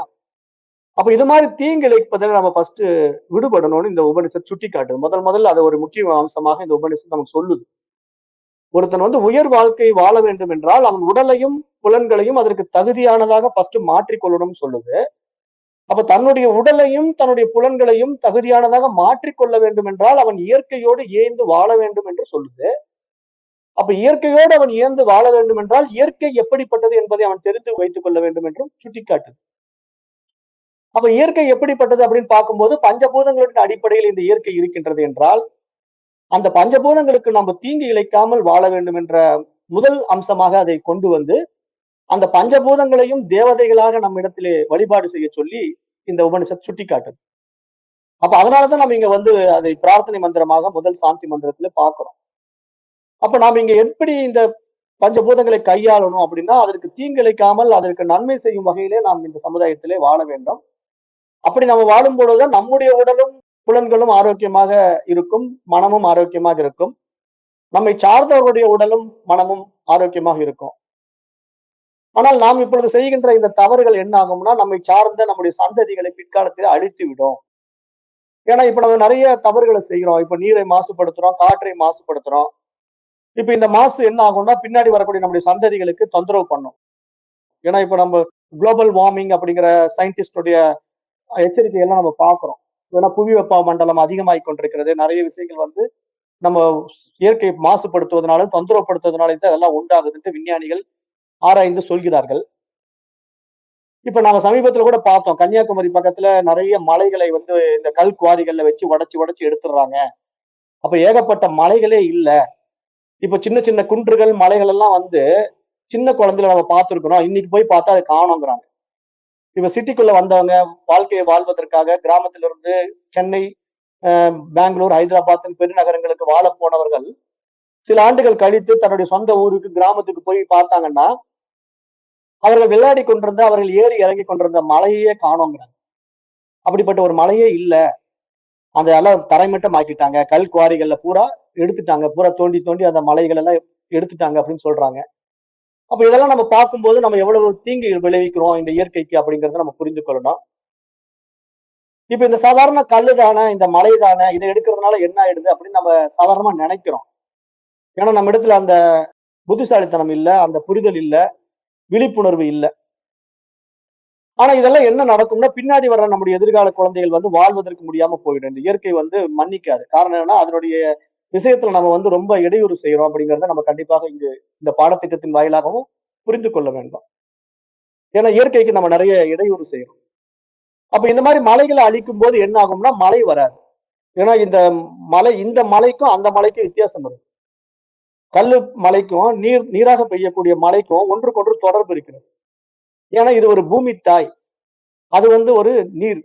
S1: அப்ப இது மாதிரி தீங்கு இழைப்பதில் நம்ம ஃபர்ஸ்ட் விடுபடணும்னு இந்த உபனிஷத் சுட்டி காட்டுது. முதல்ல அது ஒரு முக்கிய அம்சமாக இந்த உபனிஷத் நமக்கு சொல்லுது. ஒருத்தன் வந்து உயர் வாழ்க்கை வாழ வேண்டும் என்றால் அவன் உடலையும் புலன்களையும் அதற்கு தகுதியானதாக ஃபர்ஸ்ட் மாற்றிக்கொள்ளணும்னு சொல்லுது. அப்ப தன்னுடைய உடலையும் தன்னுடைய புலன்களையும் தகுதியானதாக மாற்றிக்கொள்ள வேண்டும் என்றால் அவன் இயற்கையோடு இயைந்து வாழ வேண்டும் என்று சொல்லுது. அப்ப இயற்கையோடு அவன் இயந்து வாழ வேண்டும் என்றால் இயற்கை எப்படிப்பட்டது என்பதை அவன் தெரிந்து வைத்துக் கொள்ள வேண்டும் என்றும் சுட்டிக்காட்டுது. அப்ப இயற்கை எப்படிப்பட்டது அப்படின்னு பார்க்கும்போது பஞ்சபூதங்களின் அடிப்படையில் இந்த இயற்கை இருக்கின்றது என்றால் அந்த பஞ்சபூதங்களுக்கு நம்ம தீங்கு இழைக்காமல் வாழ வேண்டும் என்ற முதல் அம்சமாக அதை கொண்டு வந்து அந்த பஞ்சபூதங்களையும் தேவதைகளாக நம்ம இடத்திலே வழிபாடு செய்ய சொல்லி இந்த உபனிஷத் சுட்டி காட்டுது. அப்ப அதனாலதான் நம்ம இங்க வந்து அதை பிரார்த்தனை மந்திரமாக முதல் சாந்தி மந்திரத்துல பார்க்கிறோம். அப்ப நாம இங்க எப்படி இந்த பஞ்சபூதங்களை கையாளணும் அப்படின்னா அதற்கு தீங்கிழைக்காமல் அதற்கு நன்மை செய்யும் வகையிலே நாம் இந்த சமுதாயத்திலே வாழ வேண்டும். அப்படி நம்ம வாழும் பொழுதுதான் நம்முடைய உடலும் புலன்களும் ஆரோக்கியமாக இருக்கும், மனமும் ஆரோக்கியமாக இருக்கும், நம்மை சார்ந்தவர்களுடைய உடலும் மனமும் ஆரோக்கியமாக இருக்கும். ஆனால் நாம் இப்பொழுது செய்கின்ற இந்த தவறுகள் என்ன ஆகும்னா நம்மை சார்ந்த நம்முடைய சந்ததிகளை பிற்காலத்தில் அழித்து விடும். ஏன்னா இப்ப நம்ம நிறைய தவறுகளை செய்கிறோம். இப்ப நீரை மாசுபடுத்துறோம், காற்றை மாசுபடுத்துறோம். இப்ப இந்த மாசு என்ன ஆகும்னா பின்னாடி வரக்கூடிய நம்முடைய சந்ததிகளுக்கு தொந்தரவு பண்ணும். ஏன்னா இப்ப நம்ம குளோபல் வார்மிங் அப்படிங்கிற சயின்டிஸ்டுடைய எச்சரிக்கை எல்லாம் நம்ம பார்க்கிறோம். ஏன்னா புவி வெப்ப மண்டலம் அதிகமாகிக் கொண்டிருக்கிறது. நிறைய விஷயங்கள் வந்து நம்ம இயற்கை மாசுபடுத்துவதனாலும், தொந்தரவுப்படுத்துவதனாலும் தான் இதெல்லாம் உண்டாகுதுன்ட்டு விஞ்ஞானிகள் ஆராய்ந்து சொல்கிறார்கள். இப்ப நாங்க சமீபத்துல கூட பார்த்தோம். கன்னியாகுமரி பக்கத்துல நெறைய மலைகளை வந்து இந்த கல் குவாரிகள்ல வச்சு உடைச்சு, உடைச்சு எடுத்துடுறாங்க. அப்ப ஏகப்பட்ட மலைகளே இல்ல. இப்ப சின்ன சின்ன குன்றுகள், மலைகள் எல்லாம் வந்து சின்ன குழந்தையில நம்ம பார்த்திருக்கிறோம். இன்னைக்கு போய் பார்த்தா அத காணோங்கிறாங்க. இப்ப சிட்டிக்குள்ள வந்தவங்க வாழ்க்கைய வாழ்வதற்காக கிராமத்திலிருந்து சென்னை, அ பெங்களூர், ஹைதராபாத்ன்னு பெருநகரங்களுக்கு வாழப் போனவர்கள், சில ஆண்டுகள் கழித்து தன்னுடைய சொந்த ஊருக்கு, கிராமத்துக்கு போய் பார்த்தாங்கன்னா, அவர்கள் விளையாடிக் கொண்டிருந்த, அவர்கள் ஏறி இறங்கிக் கொண்டிருந்த மலையையே காணோங்கிறாங்க. அப்படிப்பட்ட ஒரு மலையே இல்ல. அத எல்லாம் தரைமட்டம் ஆக்கிட்டாங்க. கல் குவாரிகள்ல பூரா எடுத்துட்டாங்க. பூரா தோண்டி, தோண்டி அந்த மலைகள் எல்லாம் எடுத்துட்டாங்க அப்படின்னு சொல்றாங்க. அப்ப இதெல்லாம் நம்ம பார்க்கும்போது நம்ம எவ்வளவு தீங்கு விளைவிக்கிறோம் இந்த இயற்கைக்கு அப்படிங்கிறத நம்ம புரிந்து கொள்ளணும். இப்ப இந்த சாதாரண கல்லு தானே, இந்த மலை தானே, இத எடுக்கிறதுனால என்ன ஆயிடுது அப்படின்னு நம்ம சாதாரணமா நெனைக்கிறோம். ஏன்னா நம்ம இடத்துல அந்த புத்திசாலித்தனம் இல்ல, அந்த புரிதல் இல்ல, விழிப்புணர்வு இல்ல. ஆனா இதெல்லாம் என்ன நடக்கும்னா, பின்னாடி வர்ற நம்முடைய எதிர்கால குழந்தைகள் வந்து வாழ்வதற்கு முடியாம போயிடும். இந்த இயற்கை வந்து மன்னிக்காது. காரணம் என்னன்னா, அதனுடைய விஷயத்துல நம்ம வந்து ரொம்ப இடையூறு செய்றோம் அப்படிங்கிறத நம்ம கண்டிப்பாக இங்கு இந்த பாடத்திட்டத்தின் வாயிலாகவும் புரிந்து கொள்ள வேண்டும். ஏன்னா இயற்கைக்கு நம்ம நெறைய இடையூறு செய்றோம். அப்ப இந்த மாரி மலைகள அழிக்கும்போது என்ன ஆகும்னா, மழை வராது. ஏன்னா இந்த மலைக்கும், அந்த மலைக்கும் வித்தியாசம் இருக்கு. கல்லு மலைக்கும், நீராக பெய்யக்கூடிய மலைக்கும் ஒன்றுக்கொன்று தொடர்பு இருக்கிறது. ஏன்னா இது ஒரு பூமி தாய். அது வந்து ஒரு நீர்.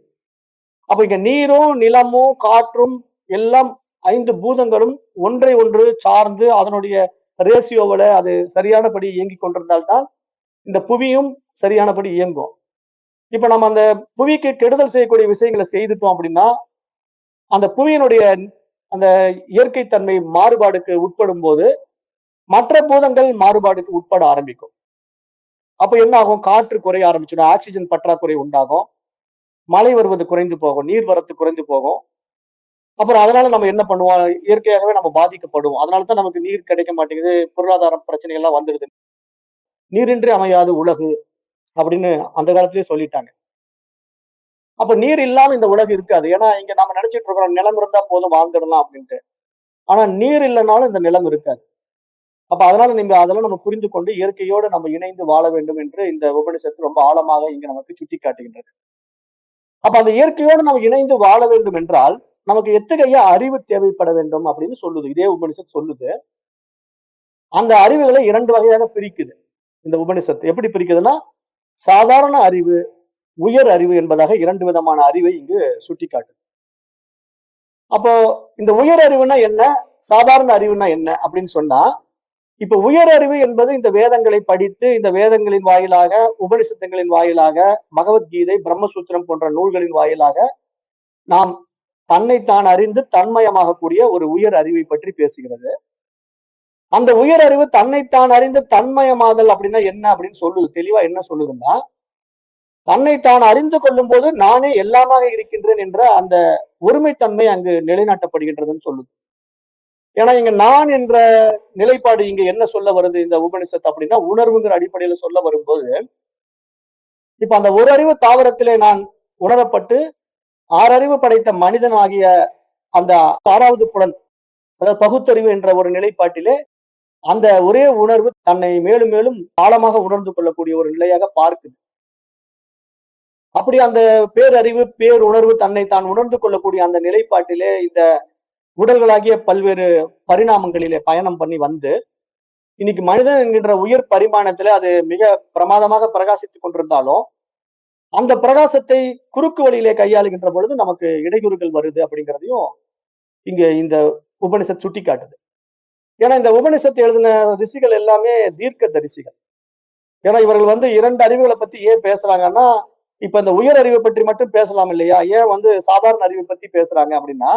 S1: அப்ப இங்க நீரும், நிலமும், காற்றும் எல்லாம் 5 பூதங்களும் ஒன்றை ஒன்று சார்ந்து அதனுடைய ரேஷியோவுல அது சரியானபடி இயங்கிக் கொண்டிருந்தால் தான் இந்த புவியும் சரியானபடி இயங்கும். இப்ப நம்ம அந்த புவிக்கு கெடுதல் செய்யக்கூடிய விஷயங்கள செய்துட்டோம் அப்படின்னா, அந்த புவியினுடைய அந்த இயற்கை தன்மை மாறுபாடுக்கு உட்படும்போது, மற்ற பூதங்கள் மாறுபாடுக்கு உட்பட ஆரம்பிக்கும். அப்ப என்ன ஆகும்? காற்று குறைய ஆரம்பிச்சிடும். ஆக்ஸிஜன் பற்றாக்குறை உண்டாகும். மழை வருவது குறைந்து போகும். நீர் வரத்து குறைந்து போகும். அப்புறம் அதனால நம்ம என்ன பண்ணுவோம்? இயற்கையாகவே நம்ம பாதிக்கப்படுவோம். அதனால தான் நமக்கு நீர் கிடைக்க மாட்டேங்குது. பொருளாதார பிரச்சனைகள்லாம் வந்துடுது. "நீரின்றி அமையாது உலகு" அப்படின்னு அந்த காலத்திலேயே சொல்லிட்டாங்க. அப்ப நீர் இல்லாம இந்த உலகு இருக்காது. ஏன்னா, இங்க நாம நெனச்சுட்டு இருக்கிறோம், நிலம் இருந்தா போதும் வாழ்ந்துடலாம் அப்படின்ட்டு. ஆனா நீர் இல்லனாலும் இந்த நிலம் இருக்காது. அப்ப அதனால அதெல்லாம் நம்ம புரிந்து கொண்டு இயற்கையோடு நம்ம இணைந்து வாழ வேண்டும் என்று இந்த உபநிஷத்து ரொம்ப ஆழமாக இங்க நமக்கு சுட்டிக்காட்டுகின்றது. அப்ப அந்த இயற்கையோடு நம்ம இணைந்து வாழ வேண்டும் என்றால், நமக்கு எத்தகைய அறிவு தேவைப்பட வேண்டும் அப்படின்னு சொல்லுது. இதே உபனிஷத் சொல்லுது. அந்த அறிவுகளை 2 வகையாக பிரிக்குது. இந்த உபனிஷத் எப்படி பிரிக்குதுன்னா, சாதாரண அறிவு, உயர் அறிவு என்பதாக 2 விதமான அறிவை இங்கு சுட்டிக்காட்டுது. அப்போ இந்த உயர் அறிவுனா என்ன? சாதாரண அறிவுனா என்ன? அப்படின்னு சொன்னா, இப்ப உயர் அறிவு என்பது இந்த வேதங்களை படித்து, இந்த வேதங்களின் வாயிலாக, உபனிஷத்துகளின் வாயிலாக, பகவத்கீதை, பிரம்மசூத்திரம் போன்ற நூல்களின் வாயிலாக நாம் தன்னைத்தான் அறிந்து தன்மயமாகக்கூடிய ஒரு உயர் அறிவை பற்றி பேசுகிறது. அந்த உயர் அறிவு தன்னைத்தான் அறிந்து தன்மயமாதல் அப்படின்னா என்ன அப்படின்னு சொல்லுது. தெளிவா என்ன சொல்லுதுன்னா, தன்னைத்தான் அறிந்து கொள்ளும்போது நானே எல்லாமாக இருக்கின்றேன் என்ற அந்த ஒருமைத்தன்மை அங்கு நிலைநாட்டப்படுகின்றதுன்னு சொல்லுது. ஏன்னா இங்க நான் என்ற நிலைப்பாடு இங்க என்ன சொல்ல வருது இந்த உபனிஷத் அப்படின்னா, உணர்வுங்கிற அடிப்படையில சொல்ல வரும்போது, இப்ப அந்த ஒரு அறிவு தாவரத்திலே நான் உணரப்பட்டு, 6 அறிவு படைத்த மனிதன் ஆகிய அந்த 6வது புலன், அதாவது பகுத்தறிவு என்ற ஒரு நிலைப்பாட்டிலே அந்த ஒரே உணர்வு தன்னை மேலும் மேலும் ஆழமாக உணர்ந்து கொள்ளக்கூடிய ஒரு நிலையாக பார்க்குது. அப்படி அந்த பேரறிவு, பேருணர்வு தன்னை தான் உணர்ந்து கொள்ளக்கூடிய அந்த நிலைப்பாட்டிலே இந்த உடல்களாகிய பல்வேறு பரிணாமங்களிலே பயணம் பண்ணி வந்து, இன்னைக்கு மனிதன் என்கின்ற உயர் பரிமாணத்திலே அது மிக பிரமாதமாக பிரகாசித்துக் கொண்டிருந்தாலும், அந்த பிரகாசத்தை குறுக்கு வழியிலே கையாளுகின்ற பொழுது நமக்கு இடையூறுகள் வருது அப்படிங்கிறதையும் இங்க இந்த உபனிஷத் சுட்டிக்காட்டுது. ஏன்னா இந்த உபனிஷத் எழுதின ரிஷிகள் எல்லாமே தீர்க்க தரிசிகள். ஏன்னா இவர்கள் வந்து 2 அறிவுகளை பத்தி ஏன் பேசுறாங்கன்னா, இப்ப இந்த உயர் அறிவை பற்றி மட்டும் பேசலாம் இல்லையா? ஏன் வந்து சாதாரண அறிவை பத்தி பேசுறாங்க அப்படின்னா,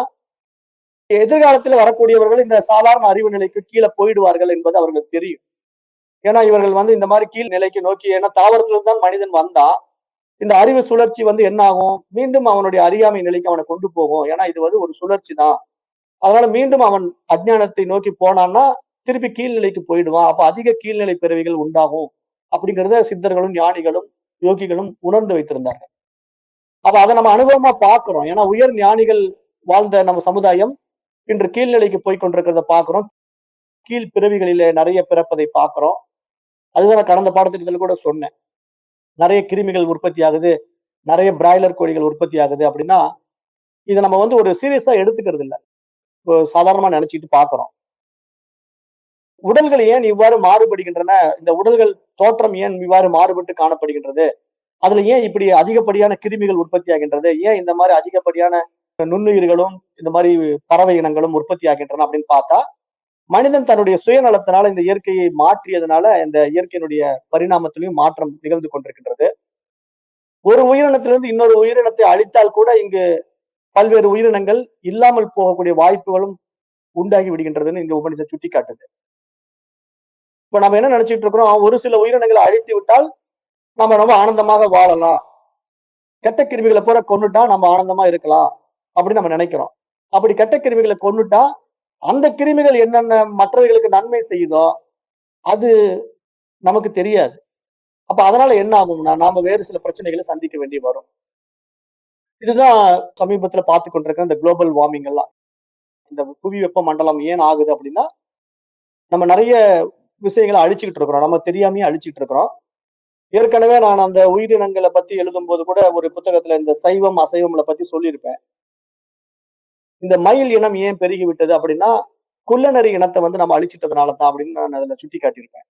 S1: எதிர்காலத்துல வரக்கூடியவர்கள் இந்த சாதாரண அறிவு நிலைக்கு கீழ போயிடுவார்கள் என்பது அவர்களுக்கு தெரியும். ஏன்னா இவர்கள் வந்து இந்த மாரி கீழ் நிலைக்கு நோக்கி ஏன்னா தாவரத்திலிருந்து தான் மனிதன் வந்தான். இந்த அறிவு சுழற்சி வந்து என்ன ஆகும்? மீண்டும் அவனுடைய அறியாமை நிலைக்கு அவன கொண்டு போகும். ஏன்னா இது வந்து ஒரு சுழற்சி தான். அதனால மீண்டும் அவன் அஞ்ஞானத்தை நோக்கி போனான்னா, திருப்பி கீழ்நிலைக்கு போயிடுவான். அப்ப அதிக கீழ்நிலை பிறவிகள் உண்டாகும். அப்படிங்கிறத சித்தர்களும், ஞானிகளும், யோகிகளும் உணர்ந்து வைத்திருந்தார்கள். அப்ப அதை நம்ம அனுபவமா பார்க்கிறோம். ஏன்னா உயர் ஞானிகள் வாழ்ந்த நம்ம சமுதாயம் இன்று கீழ்நிலைக்கு போய் கொண்டிருக்கிறத பார்க்கிறோம். கீழ் பிறவிகளிலே நிறைய பிறப்பதை பார்க்கிறோம். அதுதான் நான் கடந்த பாடத்திட்டத்துல கூட சொன்னேன். நிறைய கிருமிகள் உற்பத்தி ஆகுது, நிறைய பிராய்லர் கோழிகள் உற்பத்தி ஆகுது அப்படின்னா, இதை நம்ம வந்து ஒரு சீரியஸா எடுத்துக்கிறது இல்ல. சாதாரணமா நினைச்சிட்டு பார்க்கிறோம். உடல்கள் ஏன் இவ்வாறு மாறுபடுகின்றன? இந்த உடல்கள் தோற்றம் ஏன் இவ்வாறு மாறுபட்டு காணப்படுகின்றது? அதுல ஏன் இப்படி அதிகப்படியான கிருமிகள் உற்பத்தி ஆகின்றது? ஏன் இந்த மாதிரி அதிகப்படியான நுண்ணுயிர்களும் இந்த மாதிரி பறவை இனங்களும் உற்பத்தி ஆகின்றன அப்படின்னு பார்த்தா, மனிதன் தன்னுடைய சுயநலத்தினால இந்த இயற்கையை மாற்றியதுனால இந்த இயற்கையினுடைய பரிணாமத்திலையும் மாற்றம் நிகழ்ந்து கொண்டிருக்கின்றது. ஒரு உயிரினத்திலிருந்து இன்னொரு உயிரினத்தை அழித்தால் கூட இங்கு பல்வேறு உயிரினங்கள் இல்லாமல் போகக்கூடிய வாய்ப்புகளும் உண்டாகி விடுகின்றதுன்னு இந்த உபநிஷத் சுட்டி காட்டுது. இப்ப நம்ம என்ன நினைச்சிட்டு இருக்கிறோம்? ஒரு சில உயிரினங்களை அழித்து விட்டால் நம்ம ரொம்ப ஆனந்தமாக வாழலாம். கெட்ட கிருமிகளை பூரா கொன்னுட்டா நம்ம ஆனந்தமா இருக்கலாம் அப்படின்னு நம்ம நினைக்கிறோம். அப்படி கெட்ட கிருமிகளை கொன்னுட்டா அந்த கிருமிகள் என்னென்ன மற்றவர்களுக்கு நன்மை செய்யுதோ அது நமக்கு தெரியாது. அப்ப அதனால என்ன ஆகும்னா நாம வேறு சில பிரச்சனைகளை சந்திக்க வேண்டி வரும். இதுதான் சமீபத்துல பார்த்து கொண்டிருக்கிற இந்த குளோபல் வார்மிங் எல்லாம். இந்த புவி வெப்ப மண்டலம் ஏன் ஆகுது அப்படின்னா நம்ம நிறைய விஷயங்களை அழிச்சுக்கிட்டு இருக்கிறோம். நம்ம தெரியாமயே அழிச்சுட்டு இருக்கிறோம். ஏற்கனவே நான் அந்த உயிரினங்களை பத்தி எழுதும்போது கூட ஒரு புத்தகத்துல இந்த சைவம் அசைவம்ல பத்தி சொல்லியிருப்பேன். இந்த மயில் இனம் ஏன் பெருகி விட்டது அப்படின்னா குள்ளநரி இனத்தை வந்து நம்ம அழிச்சிட்டதுனால தான் அப்படின்னு நான் அதுல சுட்டி காட்டியிருப்பேன்.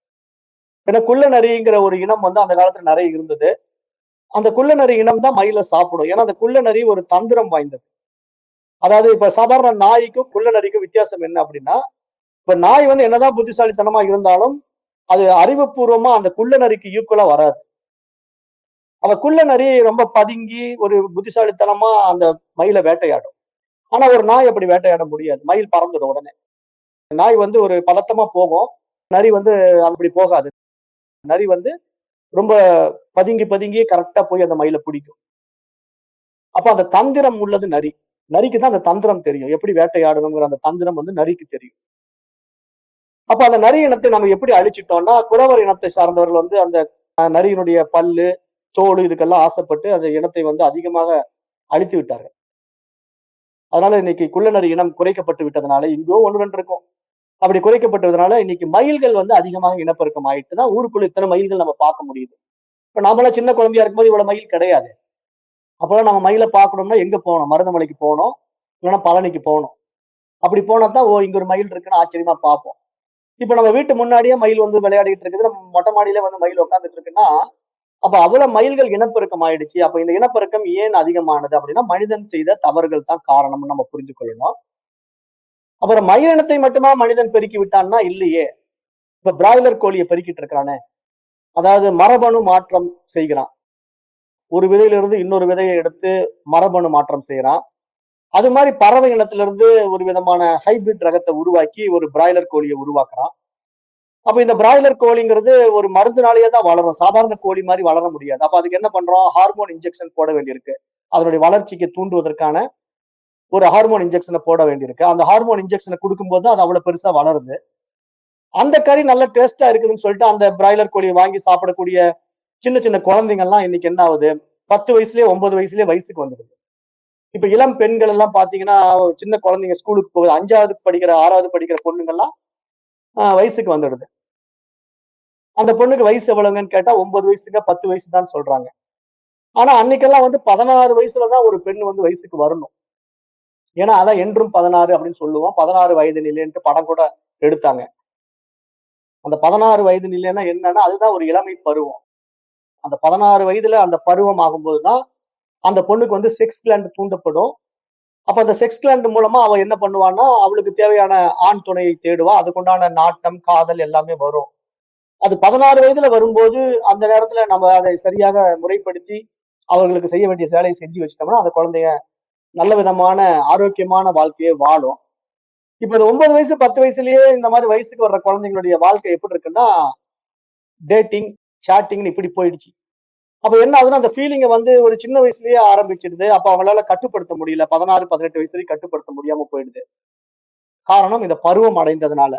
S1: ஏன்னா குள்ளநரிங்கிற ஒரு இனம் வந்து அந்த காலத்துல நிறைய இருந்தது. அந்த குள்ளநரி இனம் தான் மயிலை சாப்பிடும். ஏன்னா அந்த குள்ளநரி ஒரு தந்திரம் வாய்ந்தது. அதாவது இப்ப சாதாரண நாய்க்கும் குள்ளநரிக்கும் வித்தியாசம் என்ன அப்படின்னா, இப்ப நாய் வந்து என்னதான் புத்திசாலித்தனமா இருந்தாலும் அது அறிவுபூர்வமா அந்த குள்ளநரிக்கு ஈக்குவலா வராது. அவ குள்ளநரி ரொம்ப பதுங்கி ஒரு புத்திசாலித்தனமா அந்த மயிலை வேட்டையாடும். ஆனா ஒரு நாய் அப்படி வேட்டையாட முடியாது. மயில் பறந்துடும் உடனே. நாய் வந்து ஒரு பதட்டமா போகும். நரி வந்து அப்படி போகாது. நரி வந்து ரொம்ப பதுங்கி பதுங்கி கரெக்டா போய் அந்த மயிலை பிடிக்கும். அப்ப அந்த தந்திரம் உள்ளது நரி. நரிக்கு தான் அந்த தந்திரம் தெரியும். எப்படி வேட்டையாடணுங்கிற அந்த தந்திரம் வந்து நரிக்கு தெரியும். அப்ப அந்த நரி இனத்தை நம்ம எப்படி அழிச்சிட்டோம்னா, குறவர் இனத்தை சார்ந்தவர்கள் வந்து அந்த நரியினுடைய பல்லு, தோல் இதுக்கெல்லாம் ஆசைப்பட்டு அந்த இனத்தை வந்து அதிகமாக அழித்து விட்டார்கள். அதனால இன்னைக்கு குள்ளநரி இனம் குறைக்கப்பட்டு விட்டதுனால, எங்கோ 1, 2 இருக்கும். அப்படி குறைக்கப்பட்டதுனால இன்னைக்கு மயில்கள் வந்து அதிகமாக இனப்பெருக்கம் ஆயிட்டு தான் ஊருக்குள்ள இத்தனை மயில்கள் நம்ம பார்க்க முடியுது. இப்ப நாமெல்லாம் சின்ன குழந்தையா இருக்கும்போது இவ்வளவு மயில் கிடையாது. அப்பெல்லாம் நம்ம மயிலை பார்க்கணும்னா எங்க போகணும்? மருதமலைக்கு போகணும். இல்லைன்னா பழனிக்கு போகணும். அப்படி போனா தான், ஓ இங்க ஒரு மயில் இருக்குன்னு ஆச்சரியமா பார்ப்போம். இப்ப நம்ம வீட்டு முன்னாடியே மயில் வந்து விளையாடிட்டு இருக்குது. நம்ம மொட்டை மாடியிலே வந்து மயில் உட்கார்ந்துட்டு இருக்குன்னா, அப்ப அவ்வளவு மயில்கள் இனப்பெருக்கம் ஆயிடுச்சு. அப்ப இந்த இனப்பெருக்கம் ஏன் அதிகமானது அப்படின்னா, மனிதன் செய்த தவறுகள் தான் காரணம்னு நம்ம புரிந்து கொள்ளணும். அப்புறம் மயில் இனத்தை மட்டுமா மனிதன் பெருக்கி விட்டான்னா இல்லையே. இப்ப பிராய்லர் கோழியை பெருக்கிட்டு இருக்கிறானே, அதாவது மரபணு மாற்றம் செய்கிறான். ஒரு விதையிலிருந்து இன்னொரு விதையை எடுத்து மரபணு மாற்றம் செய்யறான். அது மாதிரி பறவை இனத்திலிருந்து ஒரு விதமான ஹைபிரிட் ரகத்தை உருவாக்கி ஒரு பிராய்லர் கோழியை உருவாக்குறான். அப்ப இந்த பிராய்லர் கோழிங்கிறது ஒரு மருந்துனாலேயே தான் வளரும். சாதாரண கோழி மாதிரி வளர முடியாது. அப்ப அதுக்கு என்ன பண்றோம்? ஹார்மோன் இன்ஜெக்ஷன் போட வேண்டியிருக்கு. அதனுடைய வளர்ச்சிக்கு தூண்டுவதற்கான ஒரு ஹார்மோன் இன்ஜெக்ஷனை போட வேண்டியிருக்கு. அந்த ஹார்மோன் இன்ஜெக்ஷனை கொடுக்கும்போது தான் அது அவ்வளவு பெருசா வளருது. அந்த கறி நல்ல டேஸ்டா இருக்குதுன்னு சொல்லிட்டு அந்த பிராய்லர் கோழியை வாங்கி சாப்பிடக்கூடிய சின்ன சின்ன குழந்தைங்க எல்லாம் இன்னைக்கு என்ன ஆகுது? 10 வயசுலயே 9 வயசுலயே வயசுக்கு வந்துடுது. இப்ப இளம் பெண்கள் எல்லாம் பாத்தீங்கன்னா, சின்ன குழந்தைங்க ஸ்கூலுக்கு போகுது. 5வது படிக்கிற, 6வது படிக்கிற பொண்ணுங்கலாம் வயசுக்கு வந்துடுது. அந்த பொண்ணுக்கு வயசு எவ்வளவுங்கன்னு கேட்டா 9 வயசுங்க, 10 வயசு தான் சொல்றாங்க. ஆனா அன்னைக்கெல்லாம் வந்து 16 வயசுல தான் ஒரு பெண் வந்து வயசுக்கு வரணும். ஏன்னா அதான் என்றும் 16 அப்படின்னு சொல்லுவோம். 16 வயது நிலைன்ட்டு படம் கூட எடுத்தாங்க. அந்த 16 வயது நிலைன்னா என்னன்னா, அதுதான் ஒரு இளமை பருவம். அந்த 16 வயதுல அந்த பருவம் ஆகும்போது தான், அந்த பொண்ணுக்கு வந்து செக்ஸ் கிளாண்ட் தூண்டப்படும். அப்ப அந்த செக்ஸ் கிளாண்ட் மூலமா அவ என்ன பண்ணுவான்னா, அவளுக்கு தேவையான ஆண் துணையை தேடுவா. அதுக்குண்டான நாட்டம், காதல் எல்லாமே வரும். அது 16 வயதுல வரும்போது, அந்த நேரத்துல நம்ம அதை சரியாக முறைப்படுத்தி, அவர்களுக்கு செய்ய வேண்டிய வேலையை செஞ்சு வச்சுட்டோம்னா, அந்த குழந்தைங்க நல்ல விதமான ஆரோக்கியமான வாழ்க்கையை வாழும். இப்ப இந்த 9 வயசு, 10 வயசுலயே இந்த மாதிரி வயசுக்கு வர்ற குழந்தைங்களுடைய வாழ்க்கை எப்படி இருக்குன்னா, டேட்டிங், சாட்டிங்ன்னு இப்படி போயிடுச்சு. அப்ப என்ன ஆகுதுன்னா, அந்த ஃபீலிங்க வந்து ஒரு சின்ன வயசுலயே ஆரம்பிச்சிடுது. அப்ப அவங்களால கட்டுப்படுத்த முடியல. 16, 18 வயசுலயும் கட்டுப்படுத்த முடியாம போயிடுது. காரணம் இந்த பருவம் அடைந்ததுனால.